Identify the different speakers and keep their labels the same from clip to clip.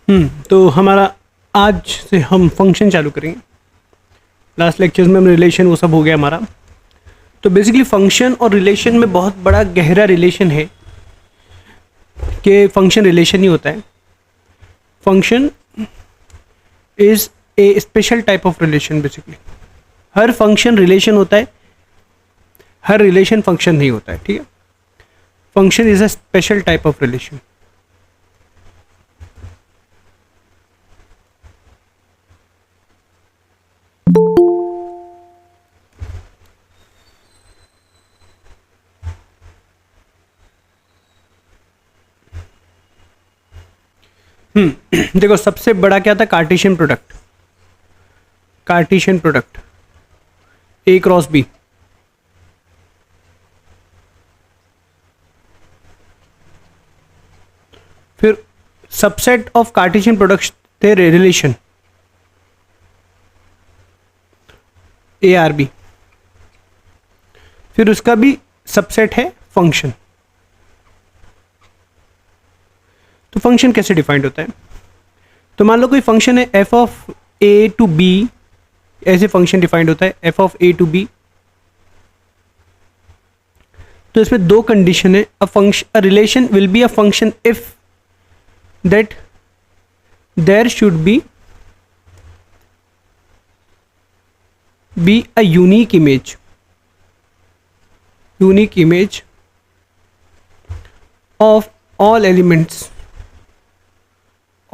Speaker 1: तो हमारा आज से हम फंक्शन चालू करेंगे। लास्ट लेक्चर्स में हम रिलेशन वो सब हो गया हमारा। तो बेसिकली फंक्शन और रिलेशन में बहुत बड़ा गहरा रिलेशन है कि फंक्शन रिलेशन ही होता है। Function is a special type of relation. Basically her function relation होता है, हर रिलेशन फंक्शन नहीं होता है। ठीक है, function is a special type of relation. देखो सबसे बड़ा क्या था, Cartesian product. Cartesian product a cross b, फिर सबसेट ऑफ कार्टेशियन प्रोडक्ट्स थे रिलेशन ए आर बी, फिर उसका भी सबसेट है फंक्शन। तो फंक्शन कैसे डिफाइंड होता है? तो मान लो कोई फंक्शन है f of a to b, ऐसे फंक्शन डिफाइंड होता है f of a to b. तो इसमें दो कंडीशन है। A relation will be a function if that there should be a unique image of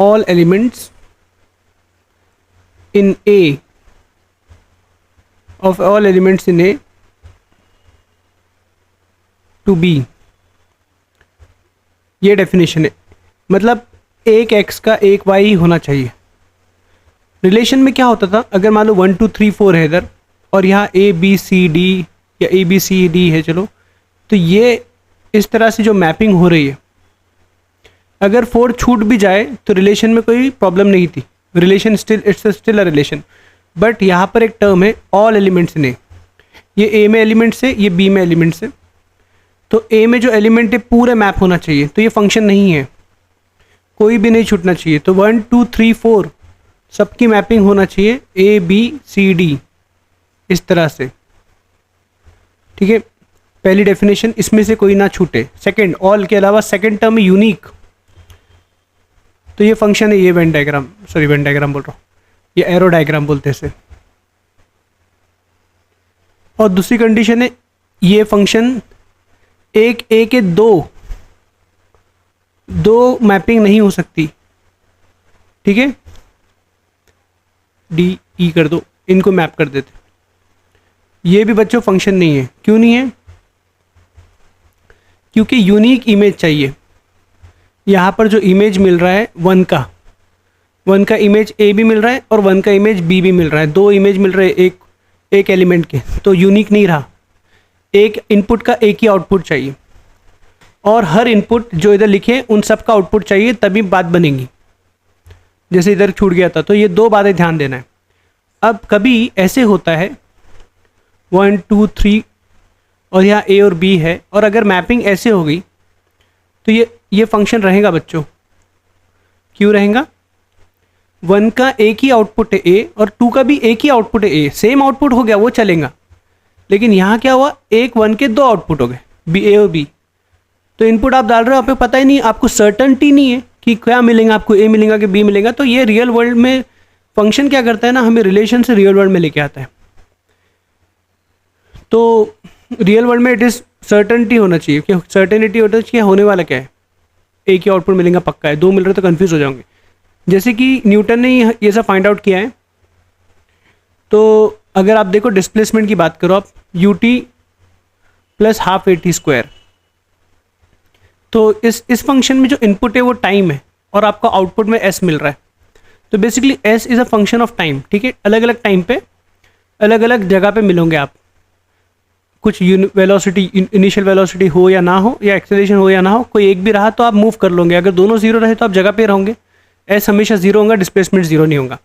Speaker 1: all elements in A, of all elements in A to B। ये definition है, मतलब एक x का एक y ही होना चाहिए। रिलेशन में क्या होता था, अगर मान लो 1 2 3 4 है इधर और यहाँ A B C D या A B C D है, चलो तो ये इस तरह से जो मैपिंग हो रही है, अगर 4 छूट भी जाए तो रिलेशन में कोई प्रॉब्लम नहीं थी। Relation it's still a relation. But यहाँ पर एक टर्म है ऑल एलिमेंट्स ने, ये ए में एलिमेंट्स है, ये बी में एलिमेंट्स है। तो ए में जो एलिमेंट है पूरे मैप होना चाहिए, तो ये फंक्शन नहीं है, कोई भी नहीं छूटना चाहिए। तो 1 2 3 4 सबकी मैपिंग होना चाहिए ए बी सी डी इस तरह से। ठीक है, पहली डेफिनेशन, इसमें से कोई ना छूटे। सेकंड, ऑल के अलावा सेकंड टर्म यूनिक, तो ये फंक्शन है, ये वेन डायग्राम बोल रहा हूँ, ये एरो डायग्राम बोलते हैं इसे। और दूसरी कंडीशन है, ये फंक्शन एक ए के दो मैपिंग नहीं हो सकती। ठीक है, डी ई कर दो, इनको मैप कर देते। ये भी बच्चों फंक्शन नहीं है। क्यों नहीं है? क्योंकि यूनिक इमेज चाहिए। यहाँ पर जो इमेज मिल रहा है वन का इमेज ए भी मिल रहा है और 1 का इमेज बी भी मिल रहा है। दो इमेज मिल रहे हैं एक एलिमेंट के, तो यूनिक नहीं रहा। एक इनपुट का एक ही आउटपुट चाहिए और हर इनपुट जो इधर लिखे उन सब का आउटपुट चाहिए, तभी बात बनेगी। जैसे इधर छूट गया था, तो ये दो बातें ध्यान देना है। अब कभी ऐसे होता है 1 2 3 और यहाँ ए और बी है, और अगर मैपिंग ऐसे हो गई तो ये फंक्शन रहेगा बच्चों। क्यों रहेगा? 1 का एक ही आउटपुट है ए और 2 का भी एक ही आउटपुट है ए, सेम आउटपुट हो गया, वो चलेगा। लेकिन यहाँ क्या हुआ, 1 के दो आउटपुट हो गए, बी ए और बी। तो इनपुट आप डाल रहे हो, आपको पता ही नहीं, आपको सर्टनटी नहीं है कि क्या मिलेगा, आपको ए मिलेगा कि बी मिलेगा। तो ये रियल वर्ल्ड में फंक्शन क्या करता है ना, हमें रिलेशन से रियल वर्ल्ड में लेके आता है। तो रियल वर्ल्ड में इट इज़ सर्टनटी होना चाहिए, कि सर्टेनिटी होना चाहिए होने वाला क्या है, एक ही आउटपुट मिलेगा पक्का है, दो मिल रहे तो कंफ्यूज हो जाओगे। जैसे कि न्यूटन ने ये सब फाइंड आउट किया है। तो अगर आप देखो डिस्प्लेसमेंट की बात करो आप, U T plus half A T square, तो इस फंक्शन में जो इनपुट है वो टाइम है और आपको आउटपुट में एस मिल रहा है। तो basically S is a function of time. ठीक है, अलग अलग टाइम पे अलग अलग जगह पे मिलोगे आप। कुछ वेलोसिटी, इनिशियल वेलोसिटी हो या ना हो, या एक्सेलरेशन हो या ना हो, कोई एक भी रहा तो आप मूव कर लोगे। अगर दोनों जीरो रहे तो आप जगह पे रहोगे। एस हमेशा जीरो होगा, डिस्प्लेसमेंट जीरो नहीं होगा।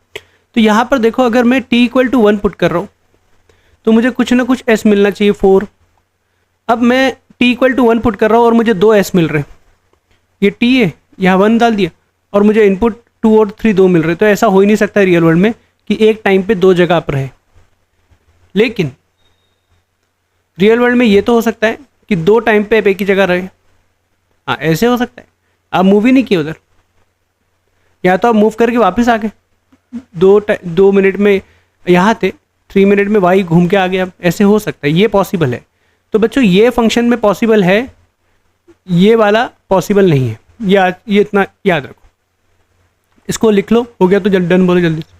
Speaker 1: तो यहाँ पर देखो, अगर मैं t = 1 पुट कर रहा हूँ तो मुझे कुछ ना कुछ s मिलना चाहिए 4। अब मैं t = 1 पुट कर रहा हूँ और मुझे 2 s मिल रहे हैं। ये t है, यहाँ 1 डाल दिया और मुझे इनपुट 2 और 3 दो मिल रहे, तो ऐसा हो ही नहीं सकता रियल वर्ल्ड में कि एक टाइम पे दो जगह आप रहे। लेकिन रियल वर्ल्ड में ये तो हो सकता है कि दो टाइम पे आप एक ही जगह रहे। हाँ, ऐसे हो सकता है। आप मूव ही नहीं किए उधर, या तो आप मूव करके वापस आ गए, 2 मिनट में यहाँ थे, 3 मिनट में वाई घूम के आ गए आप, ऐसे हो सकता है, ये पॉसिबल है। तो बच्चों ये फंक्शन में पॉसिबल है, ये वाला पॉसिबल नहीं है, ये इतना याद रखो। इसको लिख लो, हो गया तो डन बोलो जल्दी से,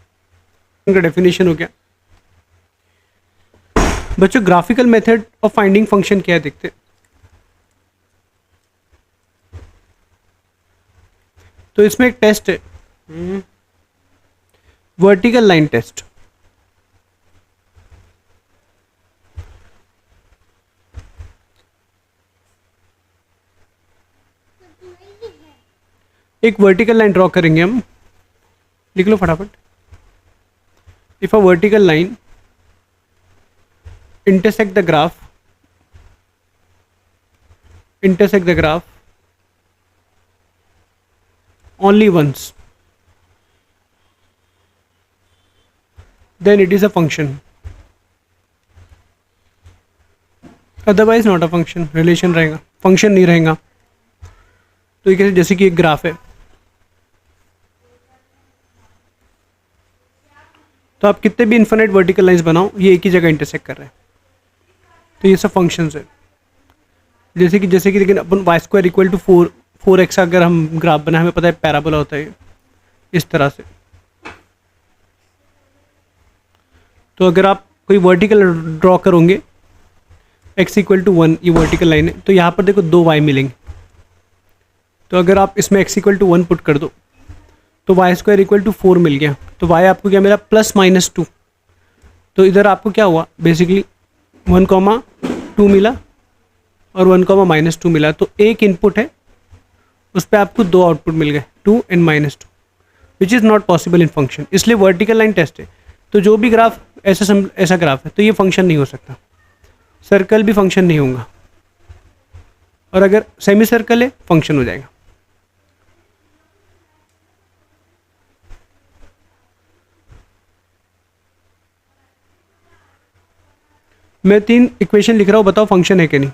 Speaker 1: इनका डेफिनेशन हो गया। बच्चों graphical method of finding function क्या है देखते हैं। तो इसमें एक टेस्ट है, वर्टिकल लाइन टेस्ट। एक वर्टिकल लाइन ड्रॉ करेंगे हम, लिख लो फटाफट। If a vertical line intersect the graph only once, then it is a function, otherwise not a function। Relation रहेगा, फंक्शन नहीं रहेगा। तो ये जैसे कि एक ग्राफ है, तो आप कितने भी इन्फिनिट वर्टिकल लाइंस बनाओ, ये एक ही जगह इंटरसेक्ट कर रहे हैं, तो ये सब फंक्शंस है। जैसे कि लेकिन अपन y square equal to 4x अगर हम ग्राफ बनाए, हमें पता है पैराबोला होता है इस तरह से। तो अगर आप कोई वर्टिकल ड्रॉ करोगे, x इक्वल टू 1 ये वर्टिकल लाइन है, तो यहाँ पर देखो 2y मिलेंगे। तो अगर आप इसमें x इक्वल टू 1 पुट कर दो, तो वाई स्क्वायर इक्वल टू 4 मिल गया। तो y आपको क्या मिला, +-2। तो इधर आपको क्या हुआ, बेसिकली 1,2 मिला और 1,-2 मिला। तो एक इनपुट है, उस पर आपको दो आउटपुट मिल गए, 2 and -2, which is not possible in function. इसलिए वर्टिकल लाइन टेस्ट है। तो जो भी ग्राफ ऐसा ग्राफ है, तो ये फंक्शन नहीं हो सकता। सर्कल भी फंक्शन नहीं होगा, और अगर सेमी सर्कल है फंक्शन हो जाएगा। मैं 3 इक्वेशन लिख रहा हूँ, बताओ फंक्शन है कि नहीं।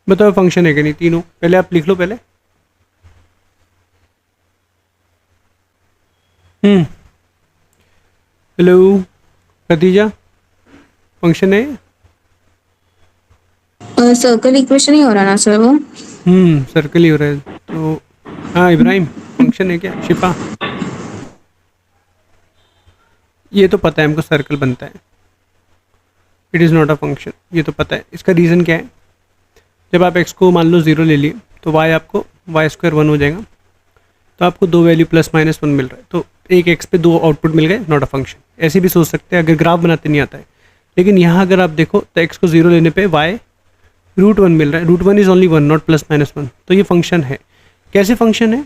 Speaker 1: बताओ फंक्शन है कि नहीं, तीनों पहले आप लिख लो पहले। हेलो खदीजा, फंक्शन है।
Speaker 2: सर्कल इक्वेशन ही हो रहा ना सर वो।
Speaker 1: सर्कल ही हो रहा है तो। हाँ इब्राहिम, फंक्शन है क्या। शिफा, ये तो पता है हमको सर्कल बनता है, it is not a function, ये तो पता है। इसका रीज़न क्या है, जब आप x को मान लो 0 ले लिए, तो y आपको वाई स्क्वायर 1 हो जाएगा। तो आपको दो वैल्यू +-1 मिल रहा है, तो एक x पे दो आउटपुट मिल गए, नॉट अ फंक्शन। ऐसे भी सोच सकते हैं अगर ग्राफ बनाते नहीं आता है। लेकिन यहाँ अगर आप देखो तो x को 0 लेने पे y √1 मिल रहा है, √1 इज़ ओनली 1, नॉट +-1। तो ये फंक्शन है। कैसे फंक्शन है,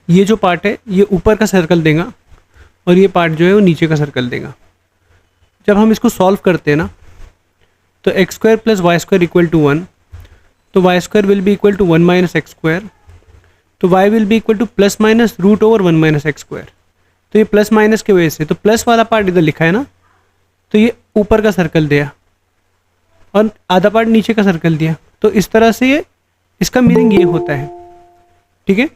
Speaker 1: ये जो पार्ट है ये ऊपर का सर्कल देगा, और ये पार्ट जो है वो नीचे का सर्कल देगा। जब हम इसको सॉल्व करते हैं ना, तो x² + y² इक्वल टू 1, तो y² will be equal to 1 - x², तो y will be equal to ±√1 - x²। तो ये प्लस माइनस की वजह से, तो प्लस वाला पार्ट इधर लिखा है ना, तो ये ऊपर का सर्कल दिया और आधा पार्ट नीचे का सर्कल दिया। तो इस तरह से ये, इसका मीनिंग ये होता है, ठीक है।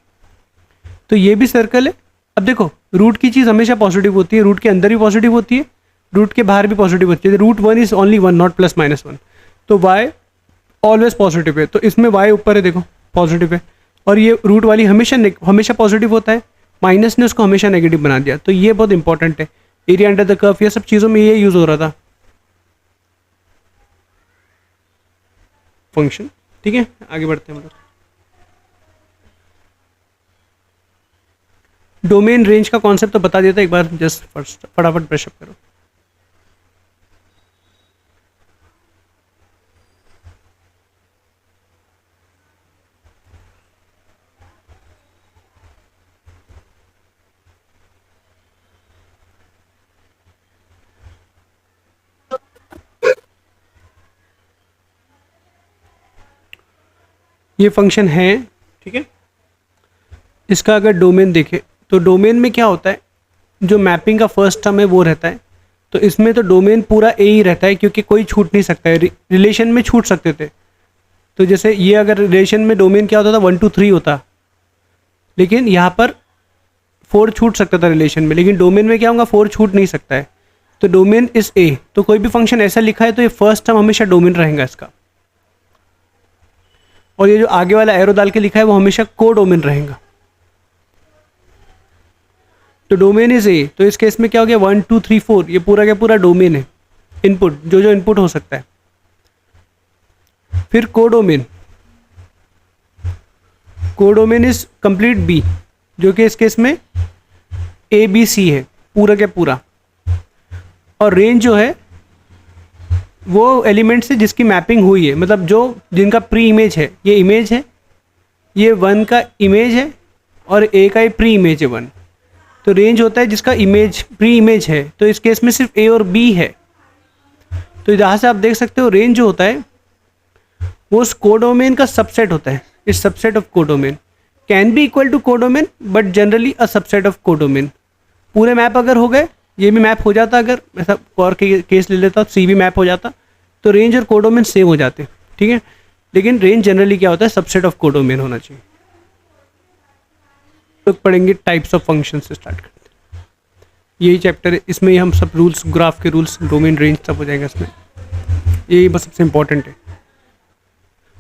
Speaker 1: तो ये भी सर्कल है। अब देखो रूट की चीज़ हमेशा पॉजिटिव होती है, रूट के अंदर भी पॉजिटिव होती है, रूट के बाहर भी पॉजिटिव होती है। √1 इज ओनली 1, नॉट +-1। तो y ऑलवेज पॉजिटिव है, तो इसमें y ऊपर है, देखो पॉजिटिव है, और ये रूट वाली हमेशा पॉजिटिव होता है, माइनस ने उसको हमेशा नेगेटिव बना दिया। तो ये बहुत इंपॉर्टेंट है, एरिया अंडर द कर्व, ये सब चीज़ों में ये यूज़ हो रहा था फंक्शन, ठीक है। आगे बढ़ते हैं हम लोग। डोमेन रेंज का कॉन्सेप्ट तो बता देता एक बार, जस्ट फटाफट ब्रशअप करो। ये फंक्शन है, ठीक है। इसका अगर डोमेन देखें तो डोमेन में क्या होता है, जो मैपिंग का फर्स्ट टर्म है वो रहता है, तो इसमें तो डोमेन पूरा ए ही रहता है क्योंकि कोई छूट नहीं सकता है। रिलेशन में छूट सकते थे, तो जैसे ये अगर रिलेशन में डोमेन क्या होता था 1 2 3 होता, लेकिन यहाँ पर 4 छूट सकता था रिलेशन में, लेकिन डोमेन में क्या होगा 4 छूट नहीं सकता है। तो डोमेन इज ए, तो कोई भी फंक्शन ऐसा लिखा है तो ये फर्स्ट टर्म हमेशा डोमेन रहेगा इसका, और ये जो आगे वाला एरो डाल के लिखा है वो हमेशा को डोमेन रहेगा। तो डोमेन इज ए, तो इस केस में क्या हो गया 1 2 3 4, ये पूरा क्या पूरा डोमेन है, इनपुट जो जो इनपुट हो सकता है। फिर codomain, codomain is complete b, जो कि इस केस में ए बी सी है पूरा के पूरा, और रेंज जो है वो एलिमेंट से जिसकी मैपिंग हुई है, मतलब जो जिनका प्री इमेज है, ये इमेज है, ये 1 का इमेज है और ए का ये प्री इमेज है 1। तो रेंज होता है जिसका इमेज प्री इमेज है, तो इस केस में सिर्फ ए और बी है। तो यहाँ से आप देख सकते हो रेंज जो होता है वो उस कोडोमेन का सबसेट होता है। इस subset of codomain can be equal to codomain, but generally a subset of codomain. पूरे मैप अगर हो गए, ये भी मैप हो जाता, अगर ऐसा और केस ले लेता सी भी मैप हो जाता, तो रेंज और कोडोमेन सेम हो जाते, ठीक है। लेकिन रेंज जनरली क्या होता है, सबसेट ऑफ कोडोमेन होना चाहिए। तो पढ़ेंगे टाइप्स ऑफ फंक्शन से स्टार्ट करते हैं, यही चैप्टर है, इसमें ही हम सब रूल्स, ग्राफ के रूल्स, डोमेन, रेंज सब हो जाएगा इसमें। यही बस सबसे इम्पोर्टेंट है।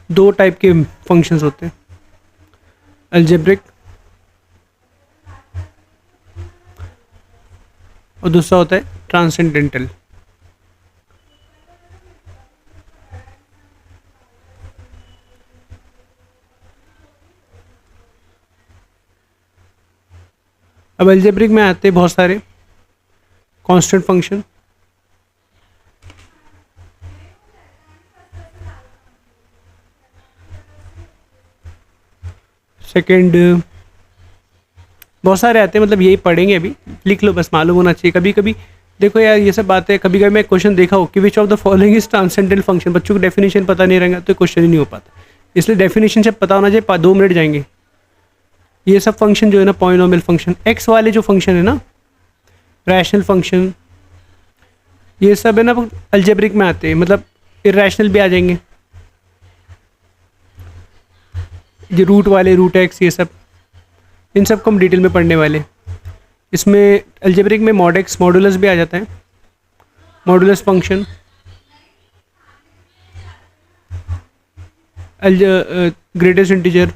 Speaker 1: 2 टाइप के फंक्शंस होते हैं, अलजेब्रिक और दूसरा होता है ट्रांसेंडेंटल। अब अलजेब्रिक में आते हैं बहुत सारे कांस्टेंट फंक्शन। सेकेंड बहुत सारे आते हैं, मतलब यही पढ़ेंगे अभी, लिख लो बस, मालूम होना चाहिए। कभी कभी देखो यार ये सब बातें, कभी कभी मैं क्वेश्चन देखा हो कि which of the following is transcendental function, बच्चों को डेफिनेशन पता नहीं रहेगा तो क्वेश्चन ही नहीं हो पाता, इसलिए डेफिनेशन से पता होना चाहिए, 2 मिनट जाएंगे। ये सब फंक्शन जो है ना, पॉलिनोमियल फंक्शन, एक्स वाले जो फंक्शन है ना, रैशनल फंक्शन, ये सब है ना अलजेब्रिक में आते हैं, मतलब इरेशनल भी आ जाएंगे, जो रूट वाले, रूट एक्स, ये सब, इन सब को हम डिटेल में पढ़ने वाले। इसमें अलजेब्रिक में मॉड एक्स, मॉडुलस भी आ जाता है, modulus function, greatest integer,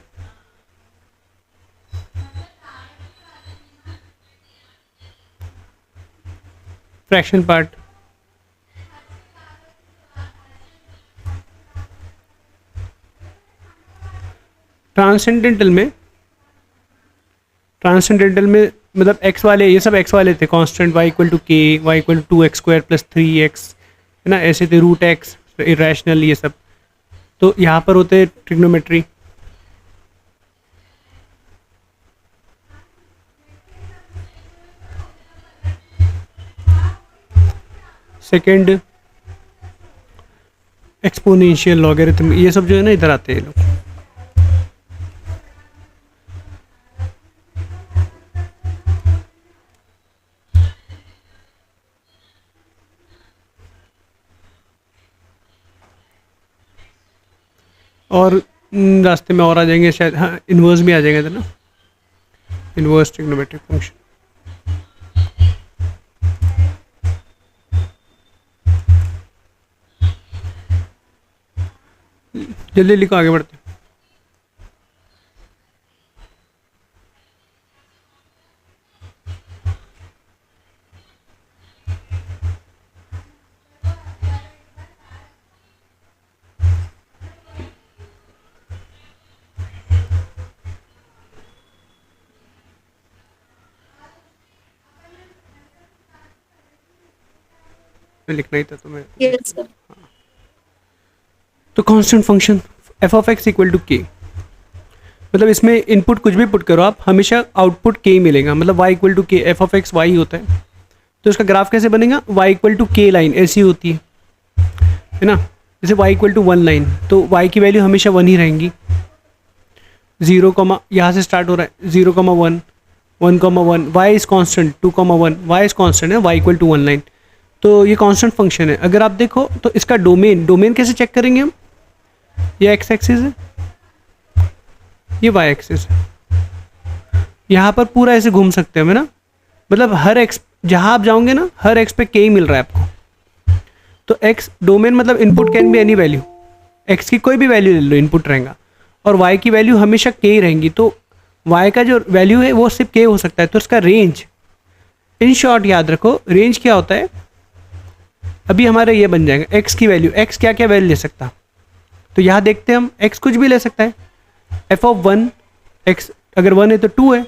Speaker 1: fraction part, transcendental में मतलब एक्स वाले, ये सब एक्स वाले थे, constant y equal to k, y equal to 2x² + 3x, है ना, ऐसे थे, रूट एक्स, इरेशनल, ये सब। तो यहाँ पर होते हैं ट्रिग्नोमेट्री, सेकेंड एक्सपोनेंशियल, लॉगरिथम, ये सब जो है ना इधर आते हैं लोग। और रास्ते में और आ जाएंगे शायद, हाँ इन्वर्स भी आ जाएगा इधर ना, इन्वर्स ट्रिग्नोमेट्रिक फंक्शन। जल्दी लिखो, आगे बढ़ते हैं। लिखना ही था तुम्हें।
Speaker 2: Yes, sir.
Speaker 1: तो constant function f of x equal to k, मतलब इसमें इनपुट कुछ भी पुट करो आप, हमेशा आउटपुट के ही मिलेगा, मतलब वाई इक्वल टू के, एफ ऑफ एक्स वाई होता है। तो इसका ग्राफ कैसे बनेगा, वाई इक्वल टू के लाइन ऐसी होती है ना, जैसे वाई इक्वल टू 1 लाइन, तो वाई की वैल्यू हमेशा 1 ही रहेंगी, 0 कॉमा यहाँ से स्टार्ट हो रहा है 0,1 1,1 y is constant 2,1 y is constant है वाई इक्वल टू 1 लाइन। तो ये कांस्टेंट फंक्शन है। अगर आप देखो तो इसका डोमेन कैसे चेक करेंगे हम, ये एक्स एक्सिस है, ये वाई एक्सिस है। यहाँ पर पूरा ऐसे घूम सकते हैं हमें ना, मतलब हर एक्स जहाँ आप जाओगे ना हर एक्स पे के ही मिल रहा है आपको। तो एक्स डोमेन मतलब input can be any value, x की कोई भी वैल्यू ले लो इनपुट रहेगा, और वाई की वैल्यू हमेशा के ही रहेंगी। तो वाई का जो वैल्यू है वो सिर्फ के हो सकता है। तो इसका रेंज, इन शॉर्ट याद रखो रेंज क्या होता है। अभी हमारा ये बन जाएगा एक्स की वैल्यू, एक्स क्या क्या वैल्यू ले सकता, तो यहाँ देखते हैं हम एक्स कुछ भी ले सकता है। एफ ऑफ 1 एक्स अगर 1 है तो 2 है,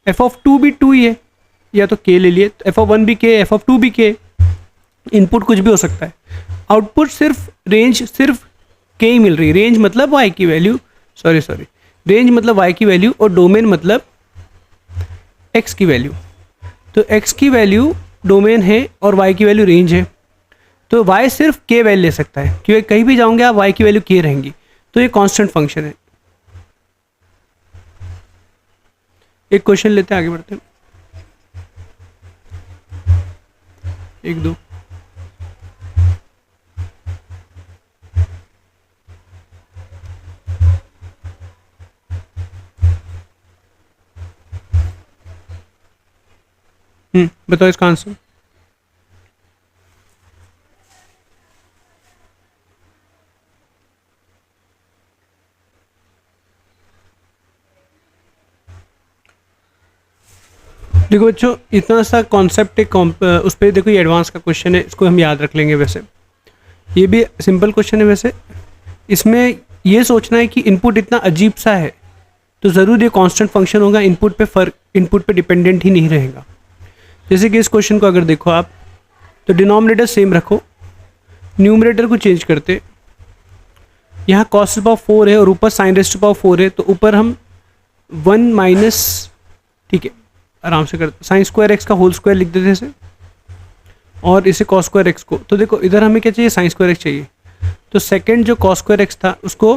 Speaker 1: एफ ऑफ 2 भी 2 ही है, या तो के ले लिए, तो एफ ऑफ 1 भी के, एफ ऑफ 2 भी के। इनपुट कुछ भी हो सकता है, आउटपुट सिर्फ रेंज सिर्फ के ही मिल रही है। रेंज मतलब वाई की वैल्यू, सॉरी रेंज मतलब वाई की वैल्यू, और डोमेन मतलब एक्स की वैल्यू। तो एक्स की वैल्यू डोमेन है और वाई की वैल्यू रेंज है। तो y सिर्फ k वैल्यू ले सकता है, क्योंकि कहीं भी जाओगे आप y की वैल्यू k रहेंगी। तो ये कांस्टेंट फंक्शन है। एक क्वेश्चन लेते हैं, आगे बढ़ते हैं। एक दो बताओ इसका आंसर। देखो बच्चों, इतना सा कॉन्सेप्ट एक उस पर देखो, ये एडवांस का क्वेश्चन है, इसको हम याद रख लेंगे। वैसे ये भी सिंपल क्वेश्चन है। वैसे इसमें ये सोचना है कि इनपुट इतना अजीब सा है तो ज़रूर ये कांस्टेंट फंक्शन होगा, इनपुट पे फर्क, इनपुट पे डिपेंडेंट ही नहीं रहेगा। जैसे कि इस क्वेश्चन को अगर देखो आप, तो डिनोमिनेटर सेम रखो, न्यूमरेटर को चेंज करते, यहाँ कॉस टू पावर 4 है और ऊपर साइन रेस टू पावर 4 है, तो ऊपर हम 1 माइनस, ठीक है आराम से करते, साइन स्क्वायर एक्स का होल स्क्वायर लिख देते इसे, और इसे कॉस स्क्वायर एक्स को। तो देखो इधर हमें क्या चाहिए, साइन स्क्वायर एक्स चाहिए। तो सेकंड जो कॉस स्क्वायर एक्स था उसको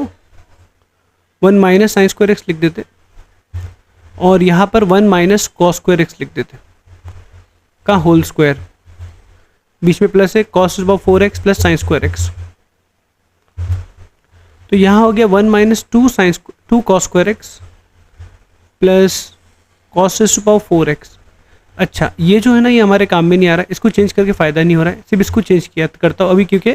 Speaker 1: 1 माइनस साइन स्क्वायर एक्स लिख देते, और यहाँ पर 1 माइनस कॉस स्क्वायर एक्स लिख देते का होल स्क्वायर, बीच में प्लस है, cos two power 4x plus sine square x. तो यहाँ हो गया 1 minus 2 cos square x plus cos two power 4x। अच्छा ये जो है ना, ये हमारे काम में नहीं आ रहा है, इसको चेंज करके फ़ायदा नहीं हो रहा है, सिर्फ इसको चेंज किया करता हूँ अभी, क्योंकि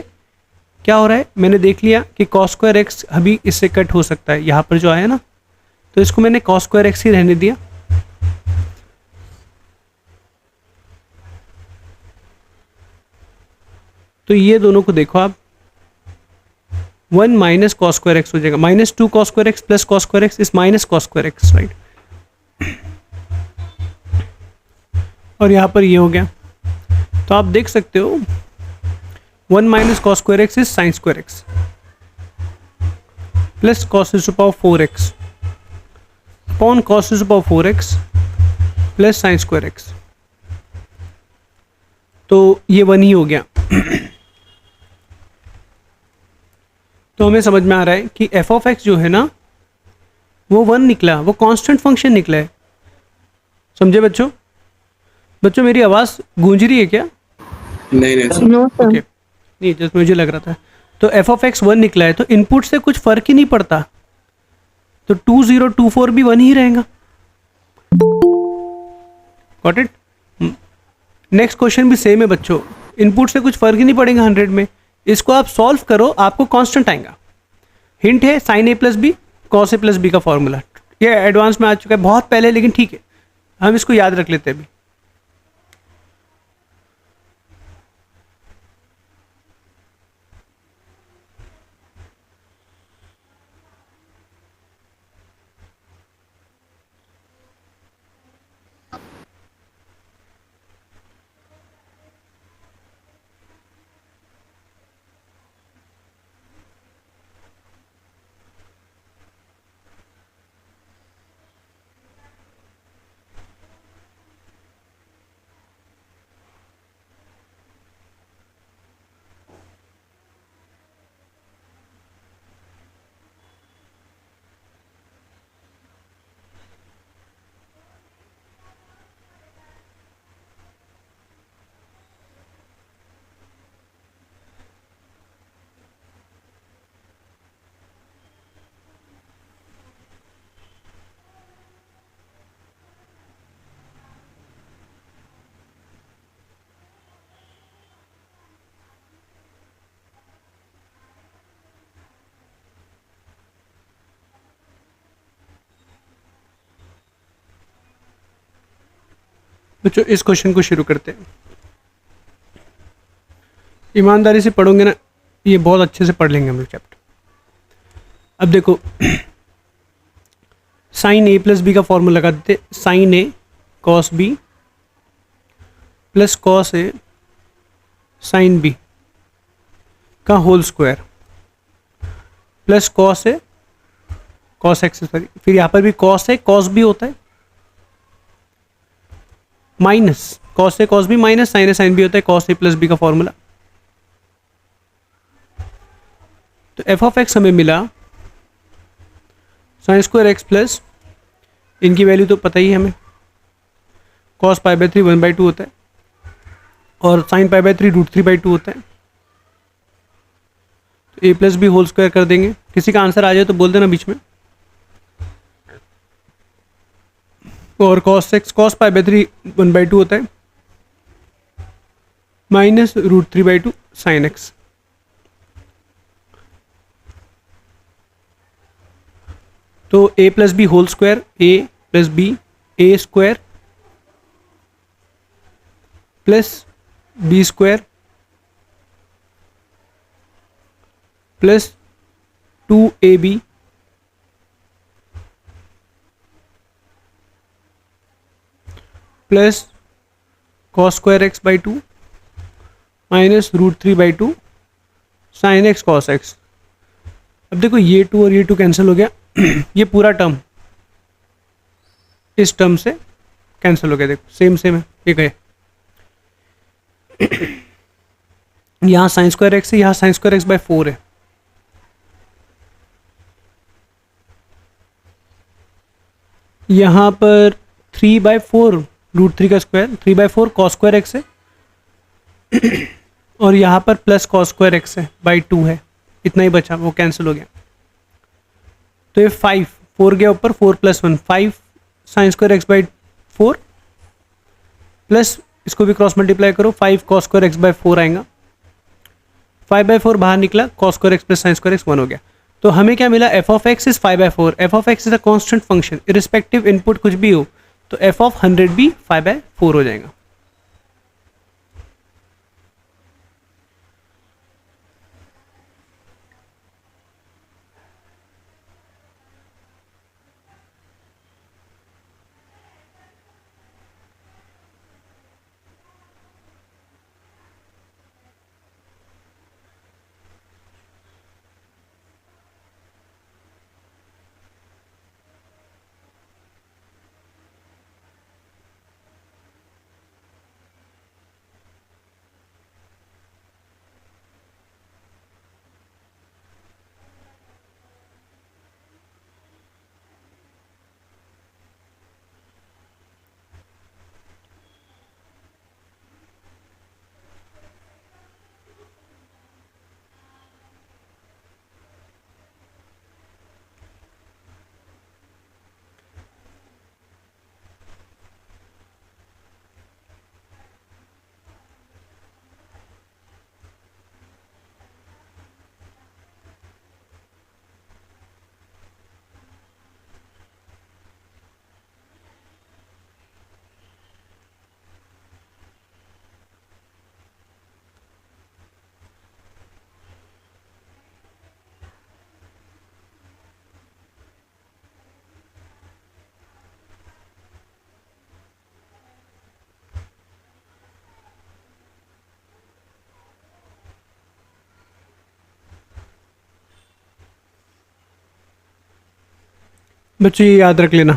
Speaker 1: क्या हो रहा है, मैंने देख लिया कि कॉस स्क्वायर एक्स अभी इससे कट हो सकता है, यहाँ पर जो आया ना, तो इसको मैंने कॉस स्क्वायर एक्स ही रहने दिया। तो ये दोनों को देखो आप, 1 माइनस कॉस स्क्वायर एक्स हो जाएगा, minus 2 cos square x plus cos square x इस minus cos square x, right. और यहाँ पर ये हो गया। तो आप देख सकते हो 1 minus cos square x is sine square x plus cos two power 4x upon cos two power 4x plus sine square x. तो ये 1 ही हो गया। तो हमें समझ में आ रहा है कि एफ ऑफ एक्स जो है ना वो 1 निकला, वो कांस्टेंट फंक्शन निकला है। समझे बच्चों? बच्चों मेरी आवाज़ गूंज रही है क्या?
Speaker 3: नहीं
Speaker 2: नो सर।
Speaker 1: ओके, नहीं जस्ट मुझे लग रहा था। तो एफ ऑफ एक्स 1 निकला है, तो इनपुट से कुछ फर्क ही नहीं पड़ता, तो 2024 भी 1 ही रहेगा। Got it? नेक्स्ट क्वेश्चन भी सेम है बच्चों, इनपुट से कुछ फर्क ही नहीं पड़ेगा 100 में। इसको आप सॉल्व करो, आपको कांस्टेंट आएगा। हिंट है sign A plus B cos A plus B का फॉर्मूला, ये एडवांस में आ चुका है, बहुत पहले, लेकिन ठीक है हम इसको याद रख लेते हैं अभी। बच्चों इस क्वेश्चन को शुरू करते हैं। ईमानदारी से पढ़ोगे ना, ये बहुत अच्छे से पढ़ लेंगे हम लोग चैप्टर। अब देखो साइन ए प्लस बी का फॉर्मूला लगा देते। Sign A cos B plus cos A sine B का whole square plus cos A cos x, sorry फिर यहाँ पर भी कॉस है कॉस बी होता है, minus cos A cos B minus sign A sine B होता है कॉस ए प्लस बी का फॉर्मूला। तो एफ ऑफ एक्स हमें मिला साइन स्क्वायर एक्स प्लस, इनकी वैल्यू तो पता ही है हमें, कॉस पाई बाई 3 1/2 होता है और साइन पाई बाई 3 √3/2 होता है। तो a plus b whole square कर देंगे। किसी का आंसर आ जाए तो बोल देना बीच में। और cos x cos pi by 3 1/2 होता है माइनस √3/2 साइन एक्स। तो a plus b whole square a plus b a square plus b square plus 2ab plus cos square x by 2 minus √3/2 sine x cos x. अब देखो ये 2 और ये 2 cancel हो गया ये पूरा टर्म इस टर्म से कैंसिल हो गया। देखो सेम सेम है, ये गए। यहाँ साइन स्क्वायर एक्स है, यहाँ साइन स्क्वायर एक्स बाई 4 है। यहाँ पर 3/4 √3 का स्क्वायर 3/4 कॉस स्क्वायर एक्स है और यहाँ पर प्लस कॉस स्क्वायर एक्स है बाई 2 है। इतना ही बचा, वो कैंसिल हो गया। तो ये 5 4 गया ऊपर, 4 + 1 5 sine square x by 4 plus इसको भी क्रॉस मल्टीप्लाई करो 5 कॉस स्क्वायर एक्स बाई 4 आएगा। 5/4 बाहर निकला, cos square x plus sine square x 1 हो गया। तो हमें क्या मिला, F of x is 5/4। F of x is a constant function, irrespective input कुछ भी हो, तो एफ ऑफ 100 भी 5/4 हो जाएगा। बच्चों ये याद रख लेना,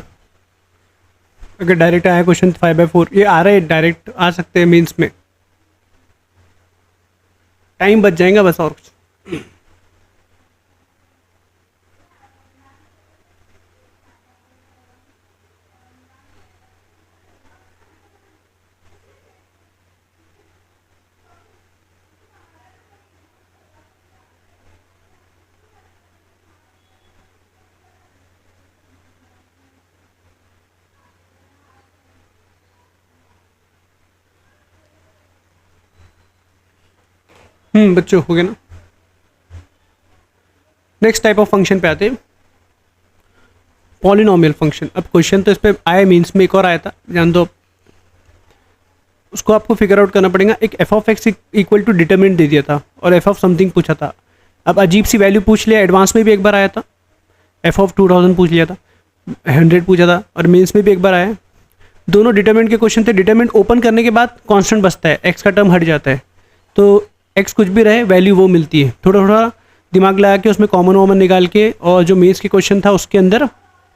Speaker 1: अगर डायरेक्ट आया क्वेश्चन 5/4, ये आ रहा है डायरेक्ट आ सकते हैं मीन्स में, टाइम बच जाएगा बस और कुछ। बच्चों हो गया ना। नेक्स्ट टाइप ऑफ फंक्शन पे आते हैं, पॉलिनोमियल फंक्शन। अब क्वेश्चन तो इस पे आया मीन्स में, एक और आया था जान दो। उसको आपको फिगर आउट करना पड़ेगा। एक f of x equal to determinant दे दिया था और एफ ऑफ समथिंग पूछा था। अब अजीब सी वैल्यू पूछ लिया, एडवांस में भी एक बार आया था, एफ ऑफ 2000 पूछ लिया था, 100 पूछा था, और मेंस में भी एक बार आया। दोनों डिटरमिनेंट के क्वेश्चन थे। डिटरमिनेंट ओपन करने के बाद कांस्टेंट बचता है, एक्स का टर्म हट जाता है, तो एक्स कुछ भी रहे वैल्यू वो मिलती है। थोड़ा थोड़ा दिमाग लगा के उसमें कॉमन वॉमन निकाल के, और जो मेंस के क्वेश्चन था उसके अंदर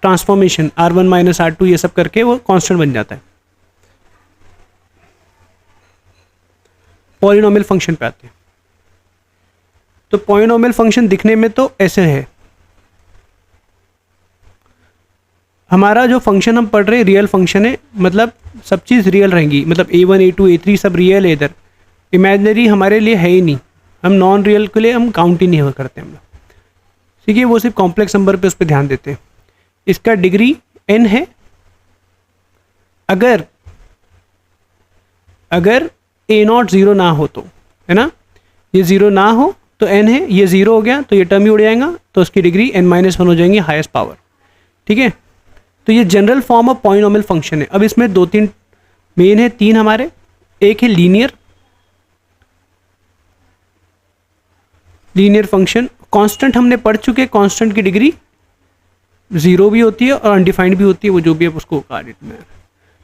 Speaker 1: ट्रांसफॉर्मेशन R1 माइनस R2 ये सब करके वो कांस्टेंट बन जाता है। पॉलिनोमियल फंक्शन पे आते हैं। तो पॉलिनोमियल फंक्शन दिखने में तो ऐसे है। हमारा जो फंक्शन हम पढ़ रहे हैं रियल फंक्शन है, मतलब सब चीज़ रियल रहेंगी, मतलब A1 A2 A3 सब रियल है। इधर इमेजिनरी हमारे लिए है ही नहीं, हम नॉन रियल के लिए हम काउंट ही नहीं करते हम लोग, ठीक है। वो सिर्फ कॉम्प्लेक्स नंबर पे उस पर ध्यान देते हैं। इसका डिग्री n है। अगर A0 0 ना हो तो, है ना, ये 0 ना हो तो n है, ये 0 हो गया तो ये टर्म ही उड़ जाएगा, तो उसकी डिग्री n-1 हो जाएंगी, हाईएस्ट पावर, ठीक है। तो ये general form of polynomial function है। अब इसमें 2-3 मेन है, 3 हमारे। एक है लीनियर फंक्शन। कांस्टेंट हमने पढ़ चुके, कांस्टेंट की डिग्री 0 भी होती है और अनडिफाइंड भी होती है, वो जो भी है उसको कार्ड में।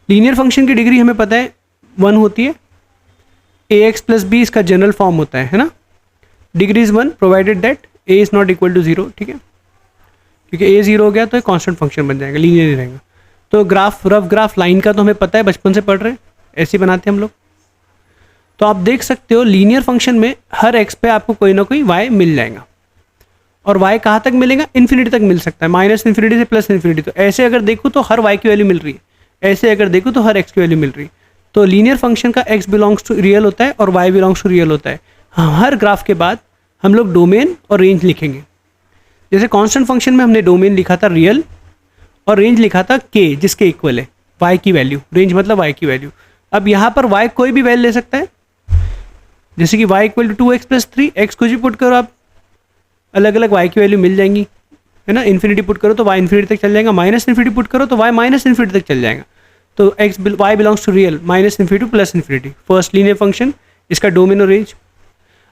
Speaker 1: लीनियर फंक्शन की डिग्री हमें पता है 1 होती है। ax प्लस बी इसका जनरल फॉर्म होता है ना। Degree is 1 provided that a is not equal to 0, ठीक है, क्योंकि a 0 हो गया तो एक कांस्टेंट फंक्शन बन जाएगा, लीनियर ही रहेगा। तो ग्राफ, रफ ग्राफ लाइन का तो हमें पता है, बचपन से पढ़ रहे हैं, ऐसे ही बनाते हैं हम लोग। तो आप देख सकते हो लीनियर फंक्शन में हर x पे आपको कोई ना कोई y मिल जाएगा, और y कहाँ तक मिलेगा, इन्फिनिटी तक मिल सकता है, माइनस इन्फिनिटी से प्लस इन्फिनिटी। तो ऐसे अगर देखूँ तो हर y की वैल्यू मिल रही है, ऐसे अगर देखूँ तो हर x की वैल्यू मिल रही है। तो लीनियर फंक्शन का x बिलोंग्स टू रियल होता है और y बिलोंग्स टू रियल होता है। हाँ, हर ग्राफ के बाद हम लोग डोमेन और रेंज लिखेंगे। जैसे कांस्टेंट फंक्शन में हमने डोमेन लिखा था रियल और रेंज लिखा था k, जिसके इक्वल है y की वैल्यू, रेंज मतलब y की वैल्यू। अब यहाँ पर y कोई भी वैल्यू ले सकता है, जैसे कि y equal to 2x plus 3, x कुछ भी पुट करो आप, अलग अलग y की वैल्यू मिल जाएंगी, है ना। इन्फिनिटी पुट करो तो y इन्फिनिटी तक चल जाएगा, माइनस इन्फिनिटी पुट करो तो y माइनस इन्फिनिटी तक चल जाएगा। तो y belongs to real, minus infinity plus infinity, first linear function, इसका डोमेन और रेंज।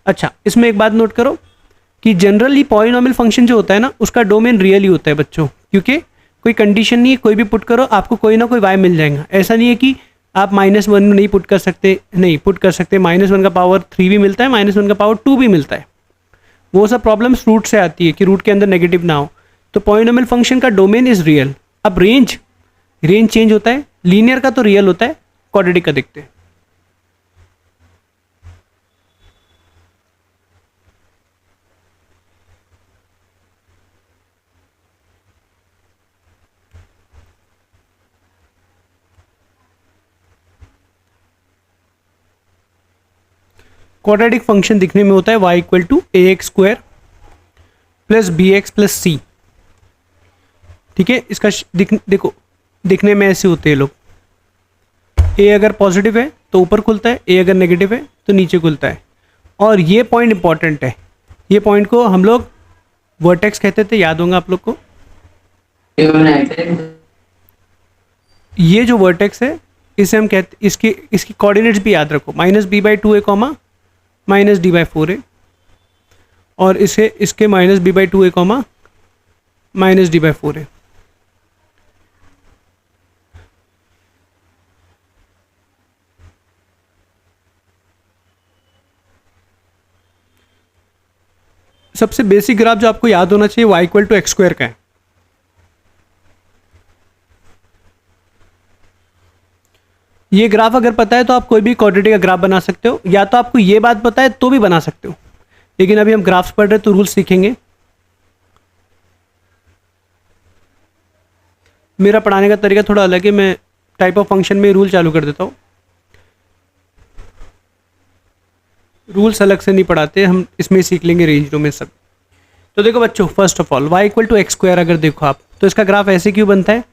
Speaker 1: अच्छा, इसमें एक बात नोट करो कि जनरली पॉलिनोमियल फंक्शन जो होता है ना, उसका डोमेन रियल ही होता है बच्चों, क्योंकि कोई कंडीशन नहीं है, कोई भी पुट करो आपको कोई ना कोई y मिल जाएगा। ऐसा नहीं है कि आप -1 नहीं पुट कर सकते, नहीं पुट कर सकते, -1 का पावर 3 भी मिलता है, -1 का पावर 2 भी मिलता है। वो सब प्रॉब्लम्स रूट से आती है कि रूट के अंदर नेगेटिव ना हो। तो पॉलिनोमियल फंक्शन का डोमेन इज रियल। अब रेंज चेंज होता है, लीनियर का तो रियल होता है, क्वाड्रेटिक का देखते हैं। क्वाड्रेटिक फंक्शन दिखने में होता है y equal to ax square plus bx plus c, ठीक है। इसका देखो दिखने में ऐसे होते हैं लोग। a अगर पॉजिटिव है तो ऊपर खुलता है, a अगर नेगेटिव है तो नीचे खुलता है। और ये पॉइंट इंपॉर्टेंट है, ये पॉइंट को हम लोग वर्टेक्स कहते थे, याद होगा आप लोग को। ये जो वर्टेक्स है इसे हम कहते, इसकी कोऑर्डिनेट्स भी याद रखो, -b/2 है कॉमा -d/4 है, और इसके -b/2 है कॉमा -d/4 है। सबसे बेसिक ग्राफ जो आपको याद होना चाहिए y equal to x square का है। ये ग्राफ अगर पता है तो आप कोई भी क्वाड्रेटिक का ग्राफ बना सकते हो, या तो आपको ये बात पता है तो भी बना सकते हो, लेकिन अभी हम ग्राफ्स पढ़ रहे हैं तो रूल्स सीखेंगे। मेरा पढ़ाने का तरीका थोड़ा अलग है, मैं टाइप ऑफ फंक्शन में रूल चालू कर देता हूँ, रूल्स अलग से नहीं पढ़ाते हम, इसमें सीख लेंगे रेंज डोमेन सब। तो देखो बच्चों, first of all y equal to x square अगर देखो आप, तो इसका ग्राफ ऐसे क्यों बनता है,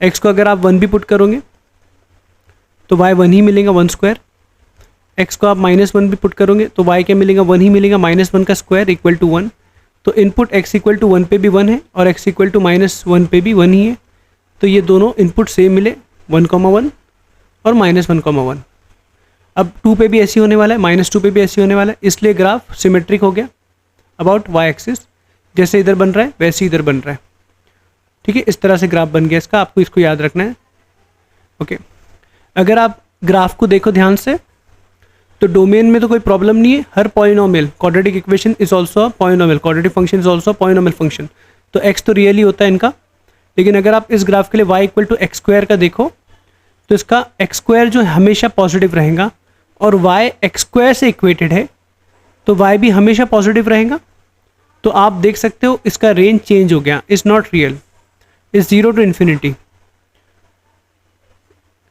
Speaker 1: x को अगर आप 1 भी पुट करोगे तो y 1 ही मिलेगा, 1 स्क्वायर। x को आप -1 भी पुट करोगे तो y क्या मिलेगा, 1 ही मिलेगा, -1 का स्क्वायर इक्वल टू 1। तो इनपुट x इक्वल टू 1 पे भी 1 है और x इक्वल टू -1 पे भी 1 ही है, तो ये दोनों इनपुट सेम मिले 1,1, और -1,1। अब 2 पे भी ऐसी होने वाला है, -2 पे भी ऐसी होने वाला है, इसलिए ग्राफ सिमेट्रिक हो गया अबाउट वाई एक्सिस। जैसे इधर बन रहा है वैसे इधर बन रहा है, ठीक है। इस तरह से ग्राफ बन गया इसका, आपको इसको याद रखना है। ओके, अगर आप ग्राफ को देखो ध्यान से तो डोमेन में तो कोई प्रॉब्लम नहीं है। हर polynomial, quadratic equation is also a polynomial, quadratic function is also a polynomial function, तो एक्स तो रियल ही होता है इनका। लेकिन अगर आप इस ग्राफ के लिए y equal to x square का देखो तो इसका एक्स स्क्वायर जो हमेशा पॉजिटिव रहेगा, और वाई एक्स स्क्वायर से इक्वेटेड है तो वाई भी हमेशा पॉजिटिव रहेगा। तो आप देख सकते हो इसका रेंज चेंज हो गया, is not real, is 0 to infinity,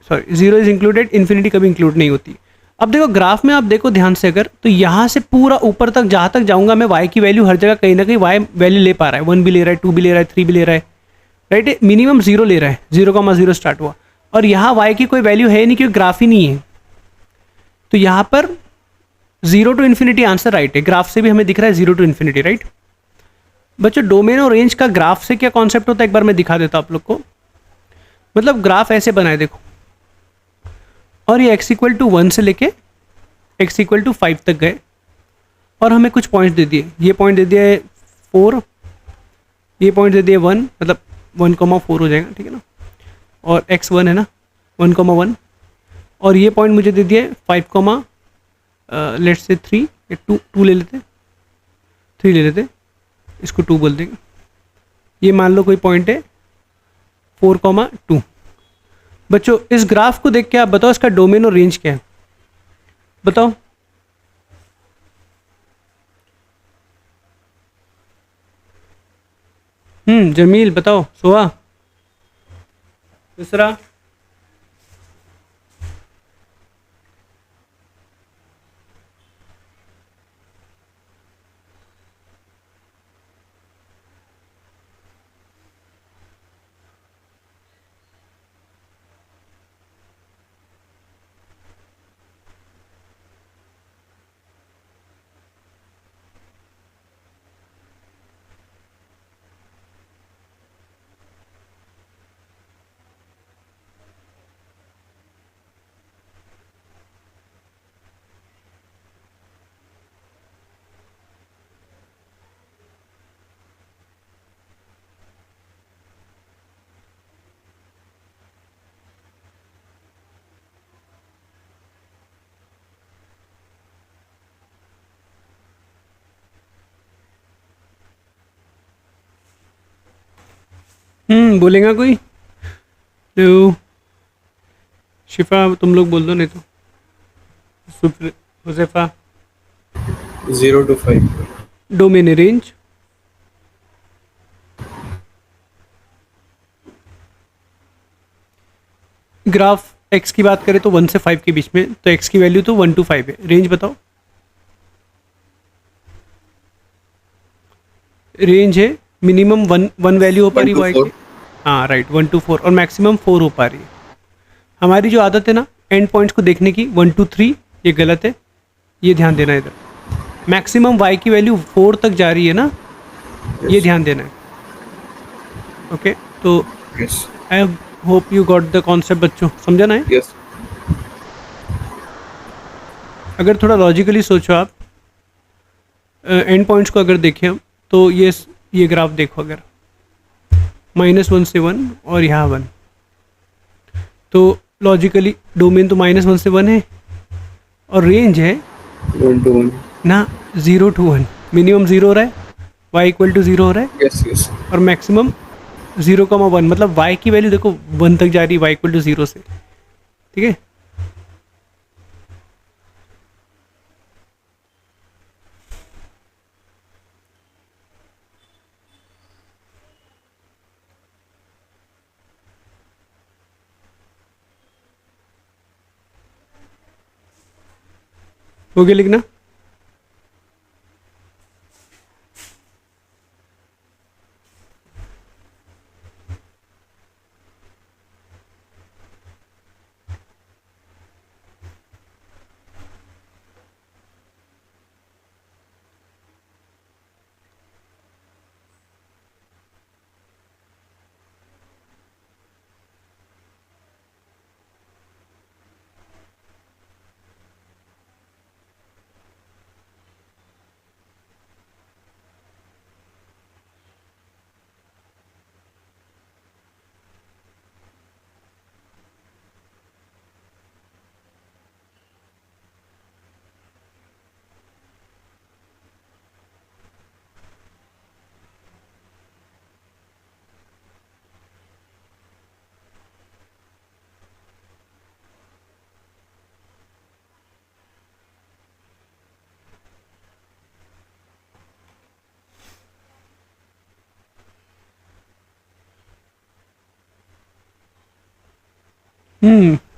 Speaker 1: sorry 0 is included, infinity कभी इंक्लूड नहीं होती। अब देखो ग्राफ में आप देखो ध्यान से, अगर तो यहाँ से पूरा ऊपर तक जहाँ तक जाऊँगा मैं, वाई की वैल्यू हर जगह कहीं ना कहीं वाई वैल्यू ले पा रहा है, 1 भी ले रहा है, 2 भी ले रहा है, 3 भी ले रहा है, राइट। मिनिमम 0 ले रहा है, 0,0 स्टार्ट हुआ, और यहाँ वाई की कोई वैल्यू है नहीं क्योंकि ग्राफ ही नहीं है। तो यहाँ पर 0 टू इन्फिनिटी आंसर राइट है, ग्राफ से भी हमें दिख रहा है 0 टू इन्फिनिटी, राइट। बच्चों डोमेन और रेंज का ग्राफ से क्या कॉन्सेप्ट होता है एक बार मैं दिखा देता हूँ आप लोग को। मतलब ग्राफ ऐसे बनाए देखो, और ये x इक्वल टू 1 से लेके x इक्वल टू 5 तक गए, और हमें कुछ पॉइंट दे दिए, ये पॉइंट दे दिया है 4, ये पॉइंट दे दिया 1, मतलब 1,4 हो जाएगा, ठीक है ना। और x1 है ना 1,1, और ये पॉइंट मुझे दे दिया है 5, लेट्स से 3 या 2 ले लेते, 3 ले लेते, इसको 2 बोल देंगे। ये मान लो कोई पॉइंट है 4,2। बच्चों इस ग्राफ को देख के आप बताओ इसका डोमेन और रेंज क्या है, बताओ। जमील बताओ, सोहा, दूसरा। बोलेगा कोई? लो शिफा, तुम लोग बोल दो, नहीं तो Huzaifa.
Speaker 3: 0 to 5.
Speaker 1: Domain range graph x की बात करें तो 1 से 5 के बीच में, तो x की वैल्यू तो 1 to 5 है। रेंज बताओ, रेंज है मिनिमम वन वैल्यू हो पा रही
Speaker 3: 1 to
Speaker 1: y
Speaker 3: 4.
Speaker 1: की, हाँ राइट, 1 to 4, और मैक्सिमम 4 हो पा रही है। हमारी जो आदत है ना एंड पॉइंट्स को देखने की, 1 to 3 ये गलत है, ये ध्यान देना है। इधर मैक्सिमम y की वैल्यू 4 तक जा रही है ना, ये ध्यान देना है। ओके, तो
Speaker 3: Yes.
Speaker 1: I hope you got the concept बच्चों, समझा ना है।
Speaker 3: Yes.
Speaker 1: अगर थोड़ा लॉजिकली सोचो आप, एंड पॉइंट्स को अगर देखें हम, तो ये ग्राफ देखो, अगर -1 से 1 और यहाँ 1, तो लॉजिकली डोमेन तो -1 से 1 है, और रेंज है
Speaker 3: 1 to 1.
Speaker 1: ना 0 to 1, मिनिमम 0 हो रहा है, y इक्वल टू 0 हो रहा है,
Speaker 3: Yes, yes.
Speaker 1: और मैक्सिमम 0,1, मतलब y की वैल्यू देखो 1 तक जा रही है, y इक्वल टू 0 से, ठीक है। हो गया लिखना।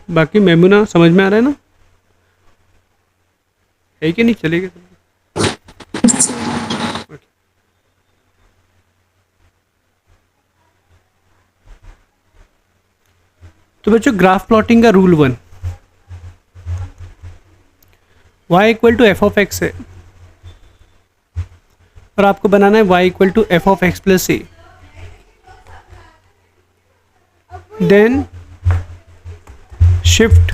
Speaker 1: बाकी मेमूना समझ में आ रहा है ना, है कि नहीं, चलेगा। तो बच्चों ग्राफ प्लॉटिंग का rule 1, y equal to f of x है और आपको बनाना है y equal to f of x plus a. Then shift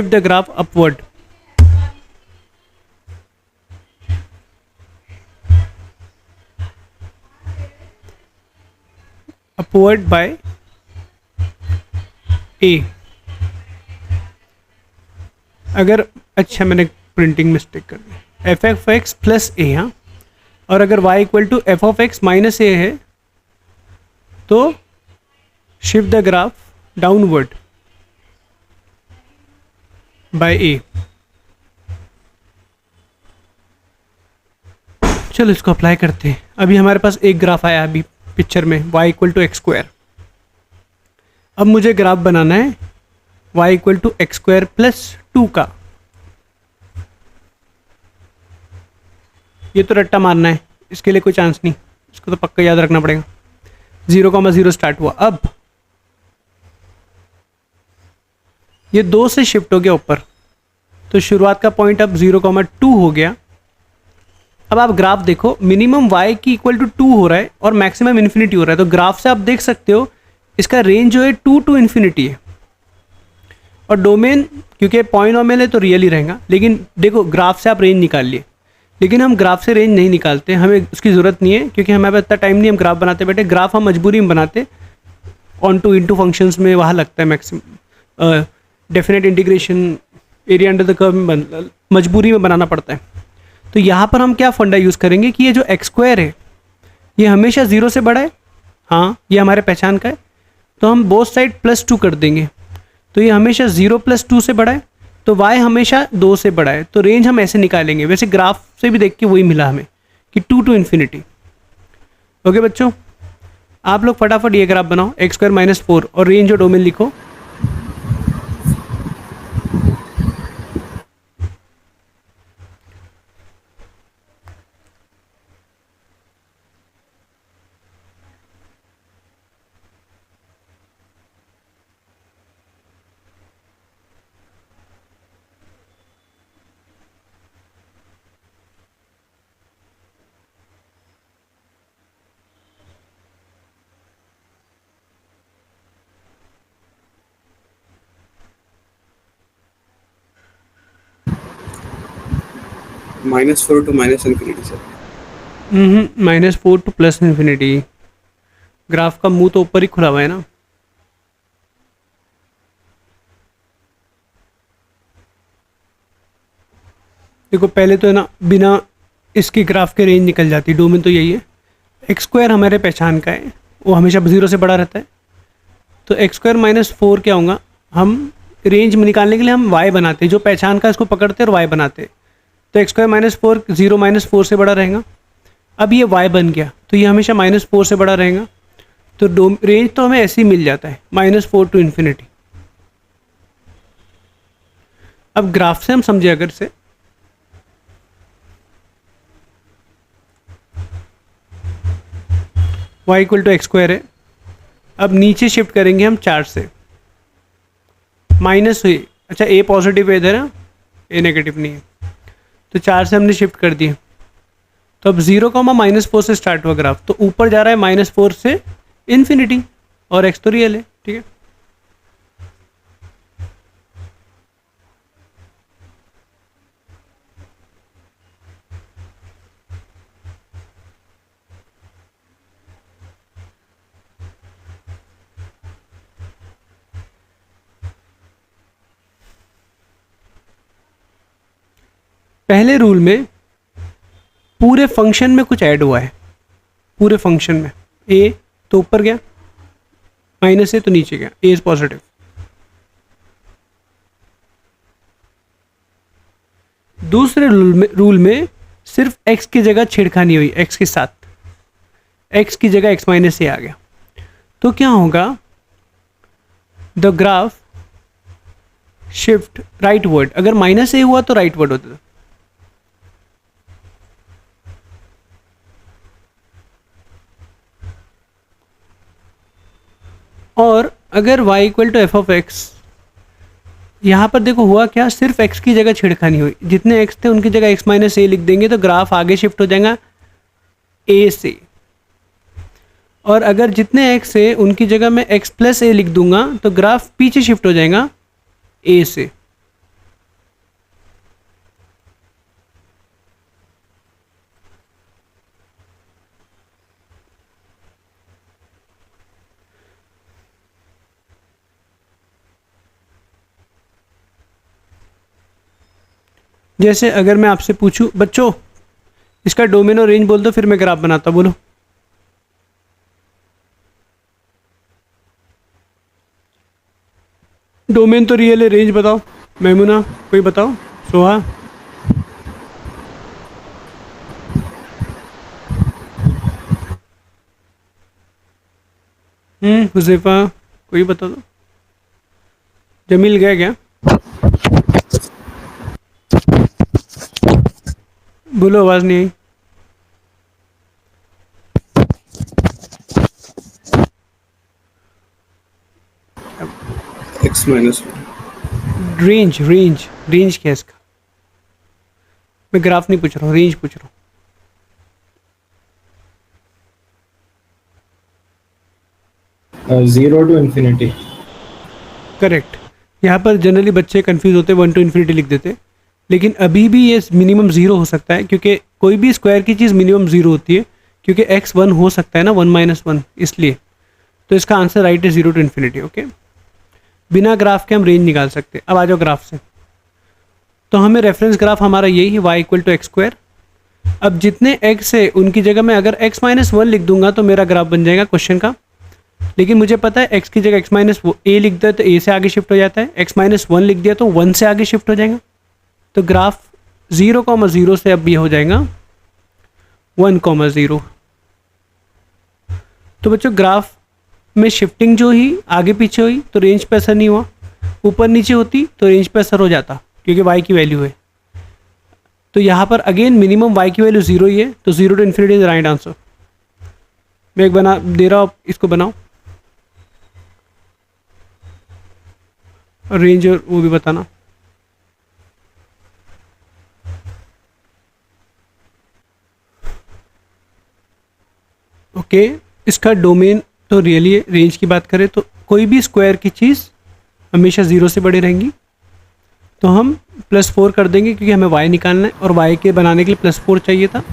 Speaker 1: the graph upward. Upward by a. अगर अच्छा मैंने प्रिंटिंग मिस्टेक कर दी, f f x plus a, हाँ, और अगर y equal to f of x minus a है तो shift the graph downward by a. चलो इसको अप्लाई करते हैं। अभी हमारे पास एक ग्राफ आया अभी पिक्चर में, y equal to x square. अब मुझे ग्राफ बनाना है y equal to x square plus 2 का। ये तो रट्टा मारना है, इसके लिए कोई चांस नहीं, इसको तो पक्का याद रखना पड़ेगा। 0,0 स्टार्ट हुआ, अब ये 2 से शिफ्ट हो गया ऊपर, तो शुरुआत का पॉइंट अब 0,2 हो गया। अब आप ग्राफ देखो, मिनिमम y की इक्वल टू 2 हो रहा है और मैक्सिमम इन्फिनिटी हो रहा है, तो ग्राफ से आप देख सकते हो इसका रेंज जो है 2 टू इन्फिनिटी है। और डोमेन क्योंकि पॉइनोमियल है तो रियल ही रहेगा, लेकिन देखो ग्राफ से आप रेंज निकाल लिए, लेकिन हम ग्राफ से रेंज नहीं निकालते, हमें उसकी ज़रूरत नहीं है क्योंकि हमारे पास इतना टाइम नहीं हम ग्राफ बनाते बैठे। ग्राफ हम मजबूरी में बनाते, ऑन टू इनटू फंक्शंस में वहाँ लगता है maximum, definite integration, area under the curve में मजबूरी में बनाना पड़ता है। तो यहाँ पर हम क्या फंडा यूज़ करेंगे कि ये जो एक्स स्क्वायर है ये हमेशा 0 से बड़ा है, हाँ ये हमारे पहचान का है, तो हम बोथ साइड +2 कर देंगे, तो ये हमेशा 0 + 2 से बड़ा है, तो y हमेशा 2 से बड़ा है, तो रेंज हम ऐसे निकालेंगे। वैसे ग्राफ से भी देख के वही मिला हमें कि 2 टू इन्फिनिटी। ओके बच्चों, आप लोग फटाफट ये ग्राफ बनाओ, एक्स स्क्वायर माइनस 4 और रेंज और डोमेन लिखो।
Speaker 3: -4 to -infinity sir.
Speaker 1: -4 two plus infinity. Graph का मुंह तो ऊपर ही खुला हुआ है ना। देखो पहले तो है ना, बिना इसकी ग्राफ के रेंज निकल जाती, डोमेन तो यही है। एक्स स्क्वायर हमारे पहचान का है, वो हमेशा 0 से बड़ा रहता है, तो एक्स स्क्वायर माइनस 4 क्या होगा, हम रेंज में निकालने के लिए हम y बनाते हैं, जो पहचान का इसको पकड़ते हैं और y बनाते हैं। तो एक्स स्क्वायर माइनस 4 0 -4 से बड़ा रहेगा। अब ये y बन गया तो ये हमेशा -4 से बड़ा रहेगा, तो रेंज तो हमें ऐसे ही मिल जाता है -4 टू इन्फिनिटी। अब ग्राफ से हम समझे अगर से, y equal to x square है, अब नीचे शिफ्ट करेंगे हम 4 से, माइनस हुई, अच्छा a पॉजिटिव है इधर है, a नेगेटिव नहीं है, तो 4 से हमने शिफ्ट कर दिया। तो अब 0,-4 से स्टार्ट हुआ ग्राफ, तो ऊपर जा रहा है -4 से इन्फिनिटी, और x तो रियल है, ठीक है। पहले रूल में पूरे फंक्शन में कुछ ऐड हुआ है, पूरे फंक्शन में a तो ऊपर गया, माइनस a तो नीचे गया, a इज पॉजिटिव। दूसरे रूल में सिर्फ x की जगह छेड़खानी हुई, x के साथ x की जगह x - a आ गया। तो क्या होगा, the graph shift rightward, अगर माइनस ए हुआ तो राइट वर्ड होता है। और अगर y equal to f of x, यहाँ पर देखो हुआ क्या, सिर्फ x की जगह छेड़खानी हुई, जितने x थे उनकी जगह x माइनस ए लिख देंगे तो ग्राफ आगे शिफ्ट हो जाएगा a से, और अगर जितने x है उनकी जगह मैं x प्लस ए लिख दूंगा तो ग्राफ पीछे शिफ्ट हो जाएगा a से। जैसे अगर मैं आपसे पूछूं बच्चों इसका डोमेन और रेंज बोल दो, फिर मैं ग्राफ बनाता, बोलो। डोमेन तो रियल है, रेंज बताओ। मैमुना कोई बताओ, सोहा। हुज़ैफा कोई बता दो। जमील गया क्या? बोलो, आवाज़ नहीं आई।
Speaker 3: X minus 1.
Speaker 1: Range range range क्या है इसका? मैं ग्राफ नहीं पूछ रहा हूँ, रेंज पूछ रहा हूँ।
Speaker 4: 0 to infinity.
Speaker 1: करेक्ट। यहाँ पर जनरली बच्चे कंफ्यूज होते हैं, 1 to इन्फिनिटी लिख देते, लेकिन अभी भी ये मिनिमम 0 हो सकता है, क्योंकि कोई भी स्क्वायर की चीज़ मिनिमम 0 होती है, क्योंकि x 1 हो सकता है ना, 1 माइनस 1, इसलिए। तो इसका आंसर राइट है 0 to इन्फिनिटी। ओके, बिना ग्राफ के हम रेंज निकाल सकते। अब आ जाओ ग्राफ से। तो हमें रेफरेंस ग्राफ हमारा यही है, y equal to x square. अब जितने x है उनकी जगह मैं अगर x माइनस 1 लिख दूंगा तो मेरा ग्राफ बन जाएगा क्वेश्चन का। लेकिन मुझे पता है x की जगह x माइनस ए लिख दिया तो a से आगे शिफ्ट हो जाता है, x माइनस 1 लिख दिया तो 1 से आगे शिफ्ट हो जाएगा। तो ग्राफ 0,0 से अब ये हो जाएगा 1,0। तो बच्चों ग्राफ में शिफ्टिंग जो ही आगे पीछे हुई तो रेंज पे असर नहीं हुआ, ऊपर नीचे होती तो रेंज पे असर हो जाता, क्योंकि y की वैल्यू है। तो यहाँ पर अगेन मिनिमम y की वैल्यू 0 ही है, तो 0 to infinity is right answer. मैं एक बना दे रहा हूँ, इसको बनाओ और रेंज और वो भी बताना। ओके, इसका डोमेन तो रियली है। रेंज की बात करें तो कोई भी स्क्वायर की चीज़ हमेशा 0 से बड़ी रहेंगी, तो हम +4 कर देंगे, क्योंकि हमें y निकालना है और y के बनाने के लिए +4 चाहिए था।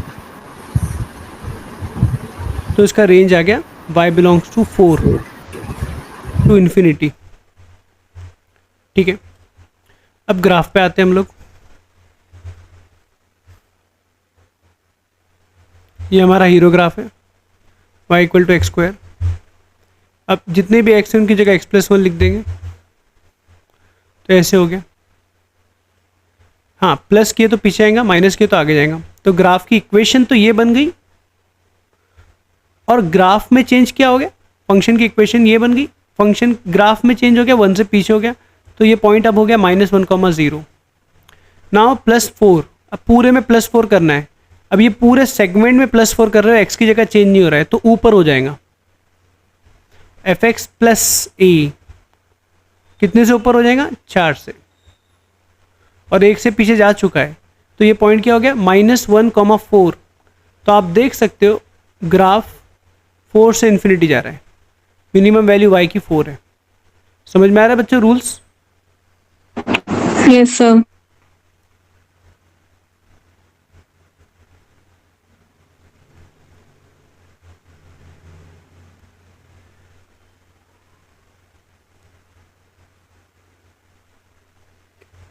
Speaker 1: तो इसका रेंज आ गया y belongs to 4 to infinity. ठीक है, अब ग्राफ पे आते हैं हम लोग। ये हमारा हीरो ग्राफ है, y equal to x square. अब जितने भी x हैं उनकी जगह x + 1 लिख देंगे, तो ऐसे हो गया। हाँ, प्लस किए तो पीछे आएगा, माइनस किए तो आगे जाएगा। तो ग्राफ की इक्वेशन तो ये बन गई, और ग्राफ में चेंज क्या हो गया, फंक्शन की इक्वेशन ये बन गई, फंक्शन ग्राफ में चेंज हो गया, 1 से पीछे हो गया। तो ये पॉइंट अब हो गया -1,0। नाउ +4, अब पूरे में +4 करना है। अब ये पूरे सेगमेंट में +4 कर रहे हो, x की जगह चेंज नहीं हो रहा है, तो ऊपर हो जाएगा fx + a। कितने से ऊपर हो जाएगा? 4 से, और 1 से पीछे जा चुका है। तो ये पॉइंट क्या हो गया? -1,4। तो आप देख सकते हो ग्राफ 4 से इन्फिनिटी जा रहा है, मिनिमम वैल्यू y की 4 है। समझ में आ रहा है बच्चों रूल्स?
Speaker 2: Yes, sir.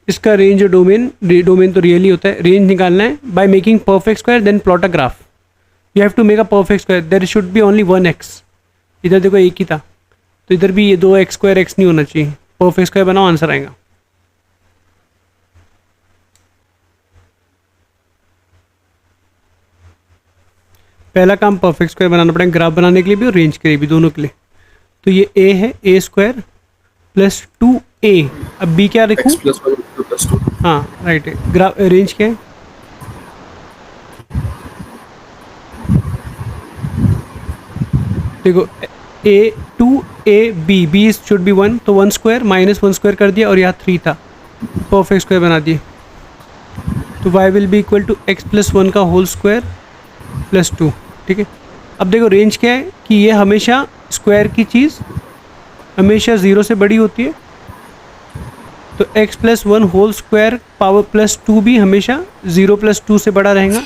Speaker 1: इसका रेंज और डोमेन, डोमेन तो रियली होता है। रेंज निकालना है by making perfect square then plot a graph. You have to make a perfect square, there should be only 1 x। इधर देखो एक ही था, तो इधर भी ये 2x² x नहीं होना चाहिए। परफेक्ट स्क्वायर बनाओ, आंसर आएगा। पहला काम परफेक्ट स्क्वायर बनाना पड़ेगा, ग्राफ बनाने के लिए भी और रेंज के लिए भी, दोनों के लिए। तो ये a है a स्क्वायर प्लस 2a। अब b क्या लिखूँ?
Speaker 3: x plus 1 plus 2.
Speaker 1: हाँ राइट है। ग्राफ रेंज क्या है? देखो a 2a b, b should be 1, तो 1 स्क्वायर माइनस 1 स्क्वायर कर दिया और यहाँ 3 था, परफेक्ट स्क्वायर बना दिए। तो y will be equal to x plus 1 का होल स्क्वायर प्लस 2। ठीक है, अब देखो रेंज क्या है कि ये हमेशा स्क्वायर की चीज़ हमेशा 0 से बड़ी होती है, तो x plus 1 whole square power plus 2 भी हमेशा 0 प्लस 2 से बड़ा रहेगा,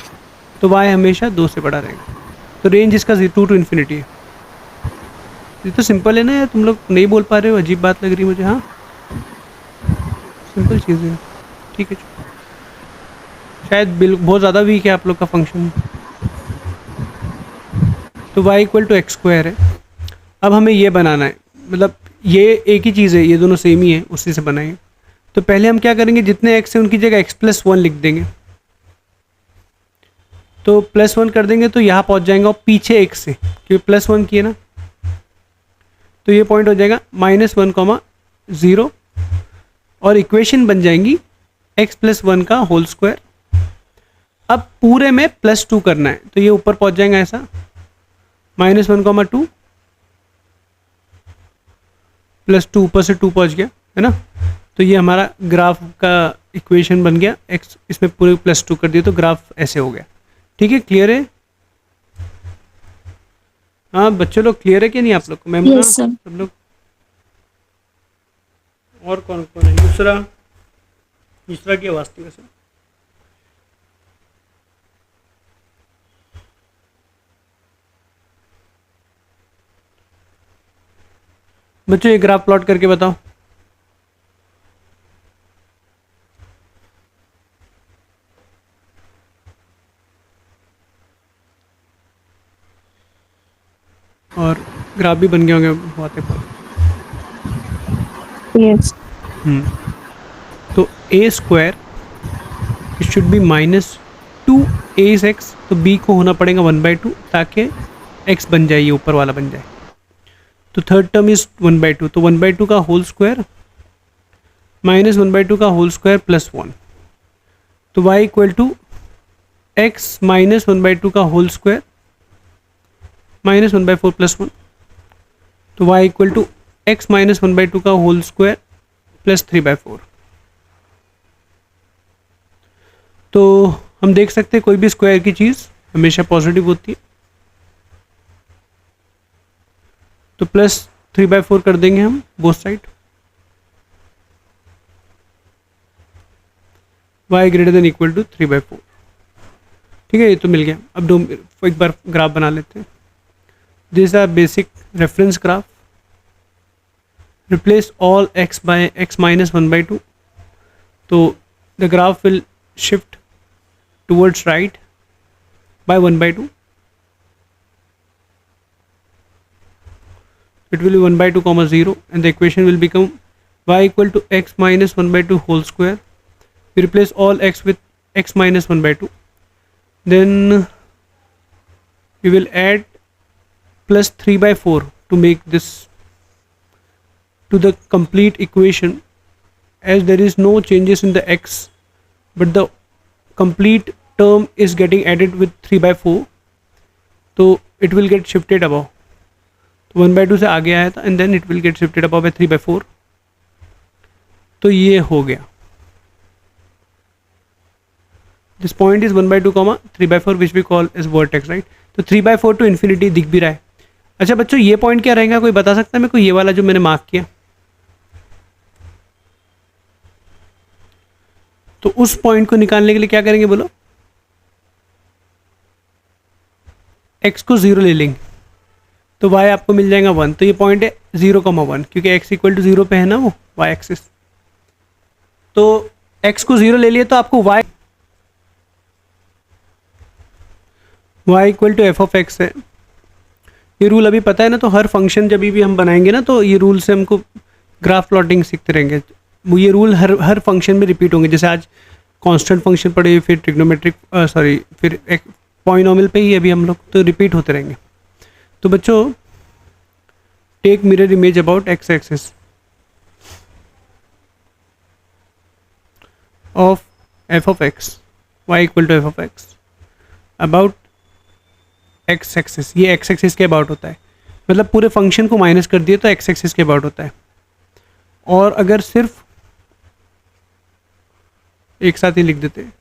Speaker 1: तो y हमेशा 2 से बड़ा रहेगा। तो रेंज इसका 2 टू इन्फिनिटी है। ये तो सिंपल है ना यार, तुम लोग नहीं बोल पा रहे हो, अजीब बात लग रही है मुझे। हाँ सिंपल चीज़ है, ठीक है। शायद बहुत ज़्यादा वीक है आप लोग का फंक्शन। तो y equal to x square है। अब हमें ये बनाना है, मतलब ये एक ही चीज़ है, ये दोनों सेम ही है, उसी से बनाएंगे। तो पहले हम क्या करेंगे, जितने x है उनकी जगह x प्लस 1 लिख देंगे। तो प्लस 1 कर देंगे तो यहाँ पहुँच जाएंगे, और पीछे x से, क्योंकि प्लस 1 किए ना, तो ये पॉइंट हो जाएगा -1, 0, और इक्वेशन बन जाएंगी x प्लस 1 का होल स्क्वायर। अब पूरे में प्लस 2 करना है, तो ये ऊपर पहुँच जाएगा ऐसा, -1, 2 प्लस 2, ऊपर से 2 पहुँच गया है ना। तो ये हमारा ग्राफ का इक्वेशन बन गया, x इसमें पूरे प्लस 2 कर दिया, तो ग्राफ ऐसे हो गया। ठीक है, क्लियर है? हाँ बच्चों लोग क्लियर है कि नहीं आप लोग को? Ma'am
Speaker 2: Yes, sir.
Speaker 1: सब लोग? और कौन कौन है? दूसरा की आवाज़ थी वैसे। बच्चों ये ग्राफ प्लॉट करके बताओ। और ग्राफ भी बन गए होंगे बातें पर।
Speaker 2: Yes.
Speaker 1: तो a square it should be -2ax, तो b को होना पड़ेगा 1/2, ताकि x बन जाए, ये ऊपर वाला बन जाए। तो थर्ड टर्म इज 1/2, तो 1/2 का होल स्क्वायर -1/2 का होल स्क्वायर प्लस 1, तो y इक्वल टू x -1/2 का होल स्क्वायर -1/4 प्लस 1, तो y इक्वल टू x -1/2 का होल स्क्वायर प्लस 3/4। तो हम देख सकते हैं कोई भी स्क्वायर की चीज़ हमेशा पॉजिटिव होती है, तो प्लस 3/4 कर देंगे हम both side. y greater than equal to 3/4। ठीक है, ये तो मिल गया। अब एक बार ग्राफ बना लेते हैं। This are basic reference graph. Replace all x by x -1/2, तो the graph will shift towards right by 1/2. It will be 1/2, 0, and the equation will become y equal to x minus 1/2 whole square. We replace all x with x minus 1/2. Then we will add plus 3/4 to make this to the complete equation, as there is no changes in the x, but the complete term is getting added with 3/4, तो it will get shifted above। तो 1/2 से आगे आया था, and then it will get shifted above by 3/4। तो ये हो गया। This point is 1/2, 3/4, which we call as vertex, right? तो 3/4 to infinity दिख भी रहा है। अच्छा बच्चों, ये पॉइंट क्या रहेगा, कोई बता सकता है मेरे को? ये वाला जो मैंने मार्क किया, तो उस पॉइंट को निकालने के लिए क्या करेंगे बोलो? x को 0 ले लेंगे, तो y आपको मिल जाएगा 1। तो ये पॉइंट है 0,1, क्योंकि x इक्वल टू 0 पे है ना वो y एक्सिस। तो x को 0 ले लिए तो आपको y equal to f of x है। ये रूल अभी पता है ना, तो हर फंक्शन जब भी हम बनाएंगे ना, तो ये रूल से हमको ग्राफ प्लॉटिंग सीखते रहेंगे। ये रूल हर फंक्शन में रिपीट होंगे। जैसे आज कांस्टेंट फंक्शन पढ़े, फिर ट्रिग्नोमेट्रिक फिर एक पॉलिनोमियल पे ही अभी हम लोग, तो रिपीट होते रहेंगे। तो बच्चों take mirror image about x axis of f of x y equal to f of x about x axis. ये एक्स एक्सिस के अबाउट होता है, मतलब पूरे फंक्शन को माइनस कर दिए तो एक्स एक्सिस के अबाउट होता है। और अगर सिर्फ एक साथ ही लिख देते हैं,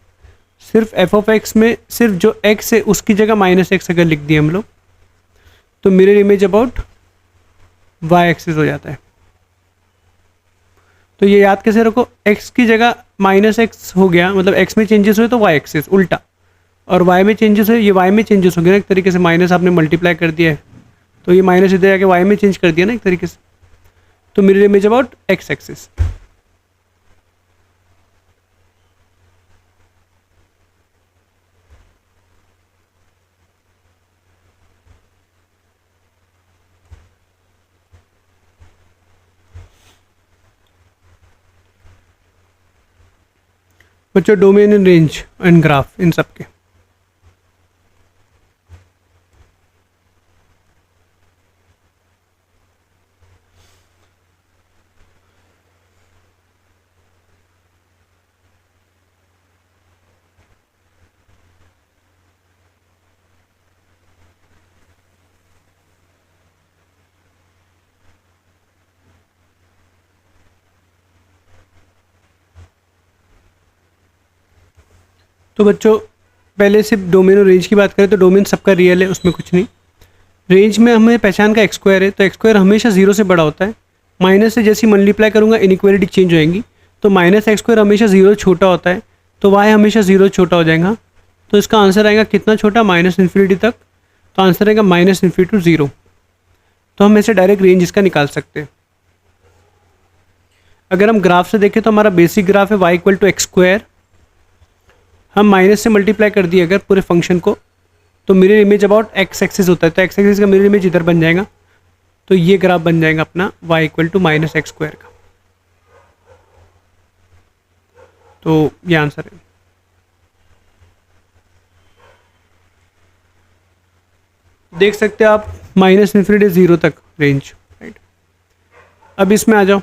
Speaker 1: सिर्फ एफ ऑफ एक्स में सिर्फ जो एक्स है उसकी जगह माइनस एक्स अगर लिख दिए हम लोग तो mirror image about y axis हो जाता है। तो ये याद कैसे रखो, एक्स की जगह माइनस एक्स हो गया, मतलब एक्स में चेंजेस हुए तो वाई एक्सिस उल्टा, और वाई में चेंजेस हुए, ये वाई में चेंजेस हो गया ना एक तरीके से, माइनस आपने मल्टीप्लाई कर दिया है तो ये माइनस इधर जाके वाई में चेंज कर दिया ना एक तरीके से, तो mirror image about x axis. बच्चों domain and range and graph इन सब के तो बच्चों पहले सिर्फ डोमेन और रेंज की बात करें तो डोमेन सबका रियल है, उसमें कुछ नहीं। रेंज में हमें पहचान का एक्स स्क्वायर है, तो एक्स स्क्वायर हमेशा जीरो से बड़ा होता है। माइनस से जैसी मल्टीप्लाई करूँगा इनइक्वालिटी चेंज होएंगी, तो माइनस एक्स स्क्वायर हमेशा जीरो छोटा होता है, तो वाई हमेशा जीरो छोटा हो जाएगा। तो इसका आंसर आएगा कितना छोटा, माइनस इन्फिनिटी तक, तो आंसर आएगा माइनस इन्फिनिटी टू जीरो। तो हम ऐसे डायरेक्ट रेंज इसका निकाल सकते हैं। अगर हम ग्राफ से देखें तो हमारा बेसिक ग्राफ है y equal to x square, हम माइनस से मल्टीप्लाई कर दिए अगर पूरे फंक्शन को तो mirror image about x axis होता है, तो एक्स एक्सिस का मिरर इमेज इधर बन जाएगा, तो ये ग्राफ बन जाएगा अपना y equal to minus x square का। तो ये आंसर है। देख सकते हैं आप माइनस इन्फिनिटी जीरो तक रेंज, राइट। अब इसमें आ जाओ,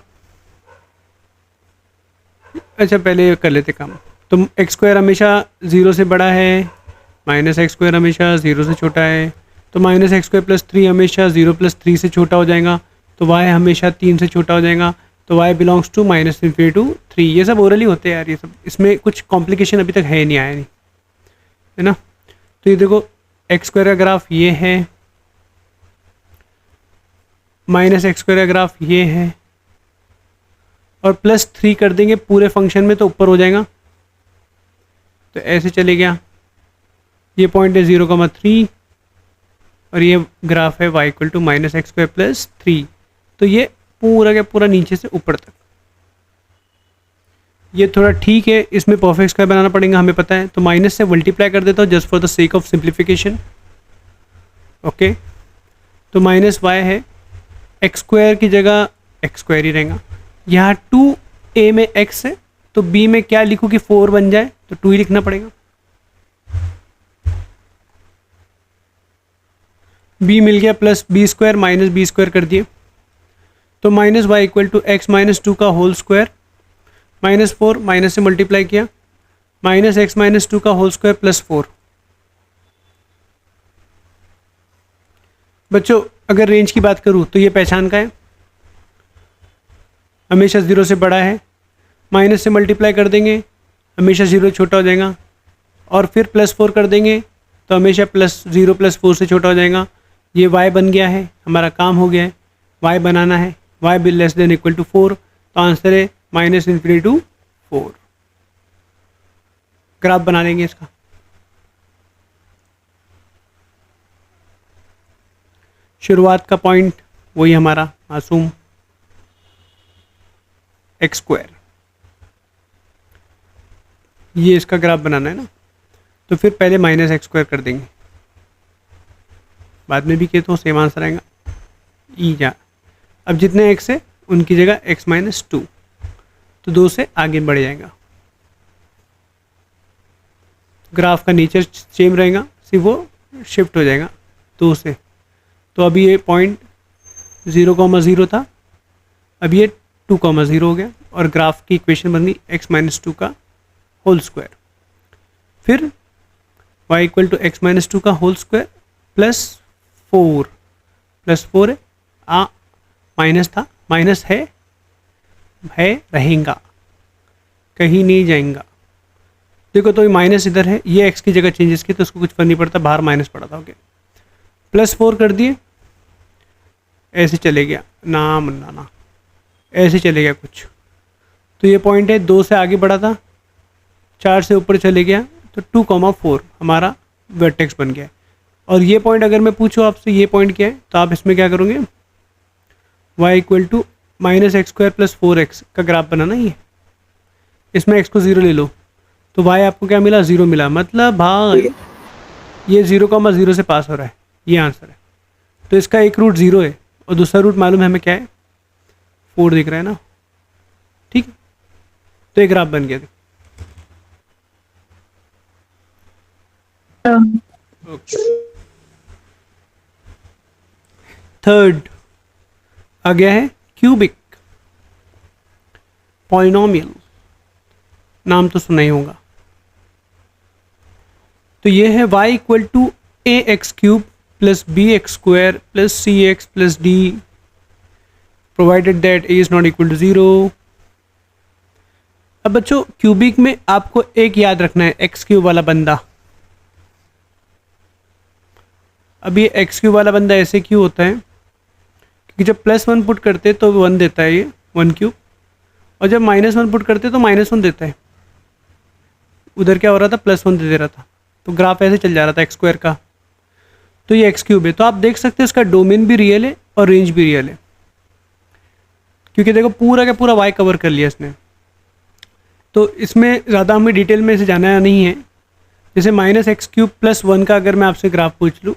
Speaker 1: अच्छा पहले कर लेते काम। तो एक्स स्क्वायर हमेशा ज़ीरो से बड़ा है, माइनस एक्स स्क्वायर हमेशा ज़ीरो से छोटा है, तो minus x square plus three हमेशा ज़ीरो प्लस थ्री से छोटा हो जाएगा, तो वाई हमेशा तीन से छोटा हो जाएगा, तो y belongs to minus infinity to three. ये सब ओरली होते हैं यार, ये सब, इसमें कुछ कॉम्प्लिकेशन अभी तक है नहीं, आया नहीं, है ना। तो ये देखो एक्स स्क्वायर का ग्राफ ये है, माइनस एक्स स्क्वायर का ग्राफ ये है, और प्लस थ्री कर देंगे पूरे फंक्शन में तो ऊपर हो जाएगा, तो ऐसे चले गया। ये पॉइंट है 0,3 और ये ग्राफ है y equal to minus x square plus three, तो ये पूरा का पूरा नीचे से ऊपर तक। ये थोड़ा ठीक है, इसमें परफेक्ट स्क्वायर बनाना पड़ेगा हमें पता है, तो माइनस से मल्टीप्लाई कर देता हूँ just for the sake of simplification. Okay, तो माइनस वाई है, एक्स स्क्वायर की जगह एक्स स्क्वायर ही रहेगा। यहाँ 2a में x है तो b में क्या लिखूँ कि 4 बन जाए, तो 2 ही लिखना पड़ेगा। b मिल गया plus b square minus b square कर दिए, तो minus y equal to x minus two का whole square minus four, minus से मल्टीप्लाई किया, माइनस एक्स माइनस टू का होल स्क्वायर प्लस 4। बच्चों अगर रेंज की बात करूँ तो ये पहचान का है, हमेशा ज़ीरो से बड़ा है, माइनस से मल्टीप्लाई कर देंगे हमेशा ज़ीरो छोटा हो जाएगा, और फिर प्लस 4 कर देंगे तो हमेशा प्लस 0 प्लस 4 से छोटा हो जाएगा। ये y बन गया है, हमारा काम हो गया है, y बनाना है, y will less than equal to 4, तो आंसर है माइनस इन्फिनिटी टू 4। ग्राफ बना लेंगे इसका। शुरुआत का पॉइंट वही हमारा मासूम एक्स स्क्वायर, ये इसका ग्राफ बनाना है ना, तो फिर पहले माइनस एक्स स्क्वायर कर देंगे, बाद में भी किए तो सेम आंसर आएगा ई जा। अब जितने एक्स है उनकी जगह एक्स माइनस टू, तो 2 से आगे बढ़ जाएगा। ग्राफ का नेचर सेम रहेगा, सिर्फ वो शिफ्ट हो जाएगा 2 से। तो अभी ये पॉइंट 0,0 था, अब ये 2,0 हो गया और ग्राफ की इक्वेशन बन गई x-2 का होल स्क्वायर। फिर y इक्वल टू x-2 का होल स्क्वायर प्लस 4 है, माइनस था, माइनस है रहेगा, कहीं नहीं जाएगा। देखो तो ये माइनस इधर है, ये x की जगह चेंजेस की तो उसको कुछ फर्क नहीं पड़ता, बाहर माइनस पड़ा था। ओके, +4 कर दिए, ऐसे चले गया ना ऐसे चले गया कुछ, तो ये पॉइंट है 2 से आगे बढ़ा था, 4 से ऊपर चले गया, तो 2,4 हमारा वर्टेक्स बन गया। और ये पॉइंट अगर मैं पूछूँ आपसे ये पॉइंट क्या है, तो आप इसमें क्या करोगे, y equal to -x² + 4x का ग्राफ बनाना। ये इसमें x को 0 ले लो तो y आपको क्या मिला, 0 मिला, मतलब भाई ये 0,0 से पास हो रहा है, ये आंसर है। तो इसका एक रूट 0 है और दूसरा रूट मालूम है हमें क्या है, 4 दिख रहा है ना, ठीक। तो एक ग्राफ बन गया। थर्ड आ गया है क्यूबिक पॉलिनोमियल, नाम तो सुना ही होगा। तो ये है y equal to ax³ + bx² + cx + d provided that a is not equal to 0। अब बच्चों क्यूबिक में आपको एक याद रखना है, x³ वाला बंदा। अब ये x³ वाला बंदा ऐसे क्यों होता है, क्योंकि जब +1 पुट करते तो 1 देता है, ये 1³ और जब -1 पुट करते तो -1 देता है। उधर क्या हो रहा था, +1 दे रहा था, तो ग्राफ ऐसे चल जा रहा था x² का। तो ये x³ है, तो आप देख सकते हैं इसका डोमेन भी रियल है और रेंज भी रियल है, क्योंकि देखो पूरा का पूरा y कवर कर लिया इसने। तो इसमें ज़्यादा हमें डिटेल में इसे जाना नहीं है। जैसे -x³ + 1 का अगर मैं आपसे ग्राफ पूछ लूँ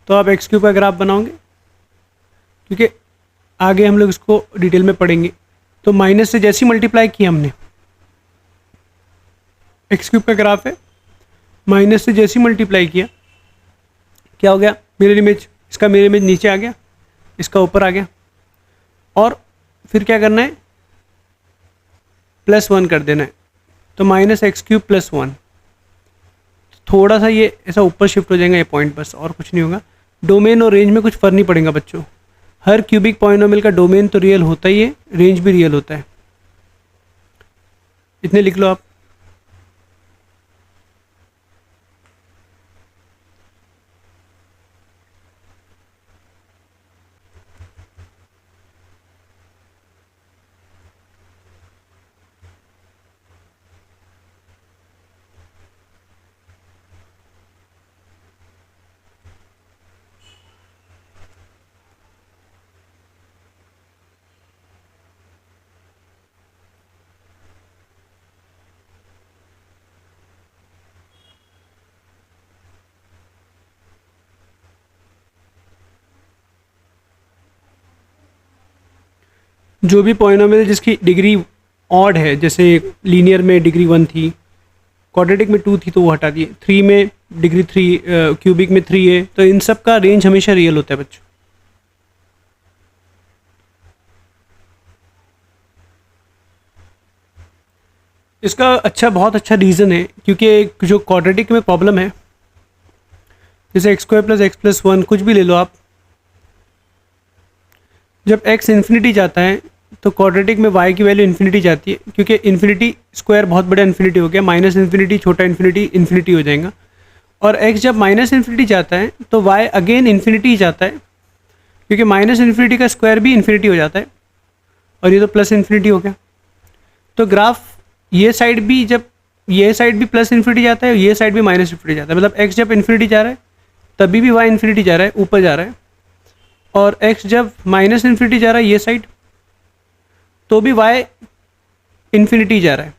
Speaker 1: तो आप x³ का ग्राफ बनाओगे, क्योंकि आगे हम लोग इसको डिटेल में पढ़ेंगे। तो माइनस से जैसी मल्टीप्लाई किया हमने, x³ का ग्राफ है, माइनस से जैसी मल्टीप्लाई किया क्या हो गया, मिरर इमेज, इसका मिरर इमेज नीचे आ गया, इसका ऊपर आ गया। और फिर क्या करना है, +1 कर देना है, तो -x³ + 1, थोड़ा सा ये ऐसा ऊपर शिफ्ट हो जाएगा ये पॉइंट, बस और कुछ नहीं होगा। डोमेन और रेंज में कुछ फर्क नहीं पड़ेगा बच्चों, हर क्यूबिक पॉलिनोमियल का डोमेन तो रियल होता ही है, रेंज भी रियल होता है। इतने लिख लो आप। जो भी पॉलिनोमियल जिसकी डिग्री ऑड है, जैसे लीनियर में डिग्री 1 थी, क्वाड्रेटिक में 2 थी तो वो हटा दिए, 3 में डिग्री 3, क्यूबिक में 3 है, तो इन सब का रेंज हमेशा रियल होता है बच्चों। इसका बहुत अच्छा रीज़न है, क्योंकि जो क्वाड्रेटिक में प्रॉब्लम है, जैसे x² + x + 1 कुछ भी ले लो आप, जब x इन्फिनिटी जाता है तो क्वाड्रेटिक में y की वैल्यू इन्फिनिटी जाती है, क्योंकि इन्फिनिटी स्क्वायर बहुत बड़ा इन्फिनिटी हो गया, -इन्फिनिटी छोटा इन्फिनिटी हो जाएगा। और x जब -इन्फिनिटी जाता है तो y अगेन इन्फिनिटी जाता है, क्योंकि -इन्फिनिटी का स्क्वायर भी इन्फिनिटी हो जाता है, और ये तो +इन्फिनिटी हो गया। तो ग्राफ ये साइड भी, जब ये साइड भी +इन्फिनिटी जाता है, ये साइड भी -इन्फिनिटी जाता है, मतलब x जब इन्फिनिटी जा रहा है तभी भी y इन्फिनिटी जा रहा है, ऊपर जा रहा है, और x जब -इन्फिनिटी जा रहा है ये साइड, तो भी y इन्फिनिटी जा रहा है।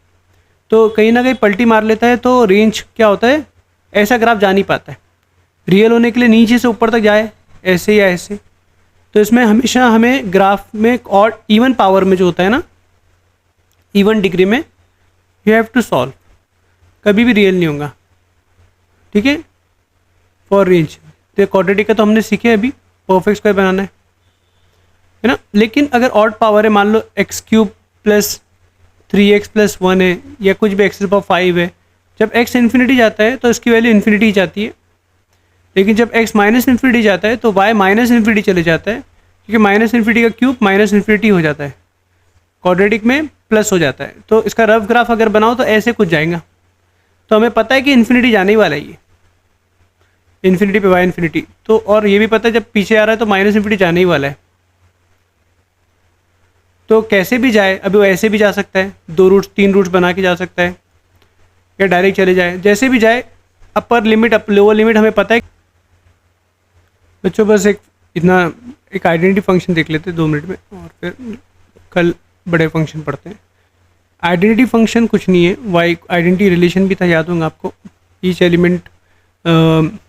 Speaker 1: तो कहीं ना कहीं पलटी मार लेता है, तो रेंज क्या होता है, ऐसा ग्राफ जा नहीं पाता है। रियल होने के लिए नीचे से ऊपर तक जाए, ऐसे या ऐसे। तो इसमें हमेशा हमें ग्राफ में और इवन पावर में जो होता है ना, इवन डिग्री में यू हैव टू सॉल्व, कभी भी रियल नहीं होगा, ठीक है। फॉर रेंज तो क्वाड्रेटिक का तो हमने सीखे अभी, परफेक्ट स्क्वायर बनाना है। है ना। लेकिन अगर ऑड पावर है, मान लो x cube plus 3x plus 1 है या कुछ भी एक्स पावर 5 है, जब x इन्फिनिटी जाता है तो इसकी वैल्यू इन्फिनिटी ही जाती है। लेकिन जब x माइनस इन्फिनिटी जाता है तो y माइनस इन्फिनिटी चले जाता है, क्योंकि माइनस इन्फिनिटी का क्यूब माइनस इन्फिनिटी हो जाता है, क्वाड्रेटिक में प्लस हो जाता है। तो इसका रफ ग्राफ अगर बनाओ तो ऐसे कुछ जाएगा। तो हमें पता है कि इन्फिनिटी जाने ही वाला है ये, इन्फिनिटी पे y इन्फिनिटी। तो और ये भी पता है जब पीछे आ रहा है तो माइनस इन्फिनिटी जाने ही वाला है। तो कैसे भी जाए, अभी वो ऐसे भी जा सकता है, 2 रूट्स 3 रूट्स बना के जा सकता है, या डायरेक्ट चले जाए, जैसे भी जाए। अपर लिमिट लोअर लिमिट हमें पता है। बच्चों बस एक आइडेंटिटी फंक्शन देख लेते हैं 2 मिनट में, और फिर कल बड़े फंक्शन पढ़ते हैं। आइडेंटिटी फंक्शन कुछ नहीं है, वाई आइडेंटिटी रिलेशन भी था, याद होगा आपको, each element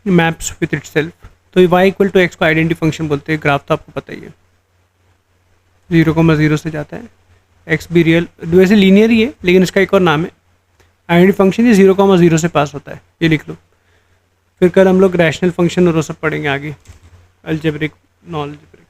Speaker 1: maps with itself. तो वाई इक्वल टू एक्स को आइडेंटिटी फंक्शन बोलते हैं। ग्राफ तो आपको पता ही है, 0,0 से जाता है, एक्स भी रियल, वैसे लीनियर ही है लेकिन इसका एक और नाम है आइडेंटिटी फंक्शन। ये 0,0 से पास होता है, ये लिख लो। फिर कल हम लोग रैशनल फंक्शन और वो सब पढ़ेंगे आगे, अलजेब्रिक नॉन अलजेब्रिक।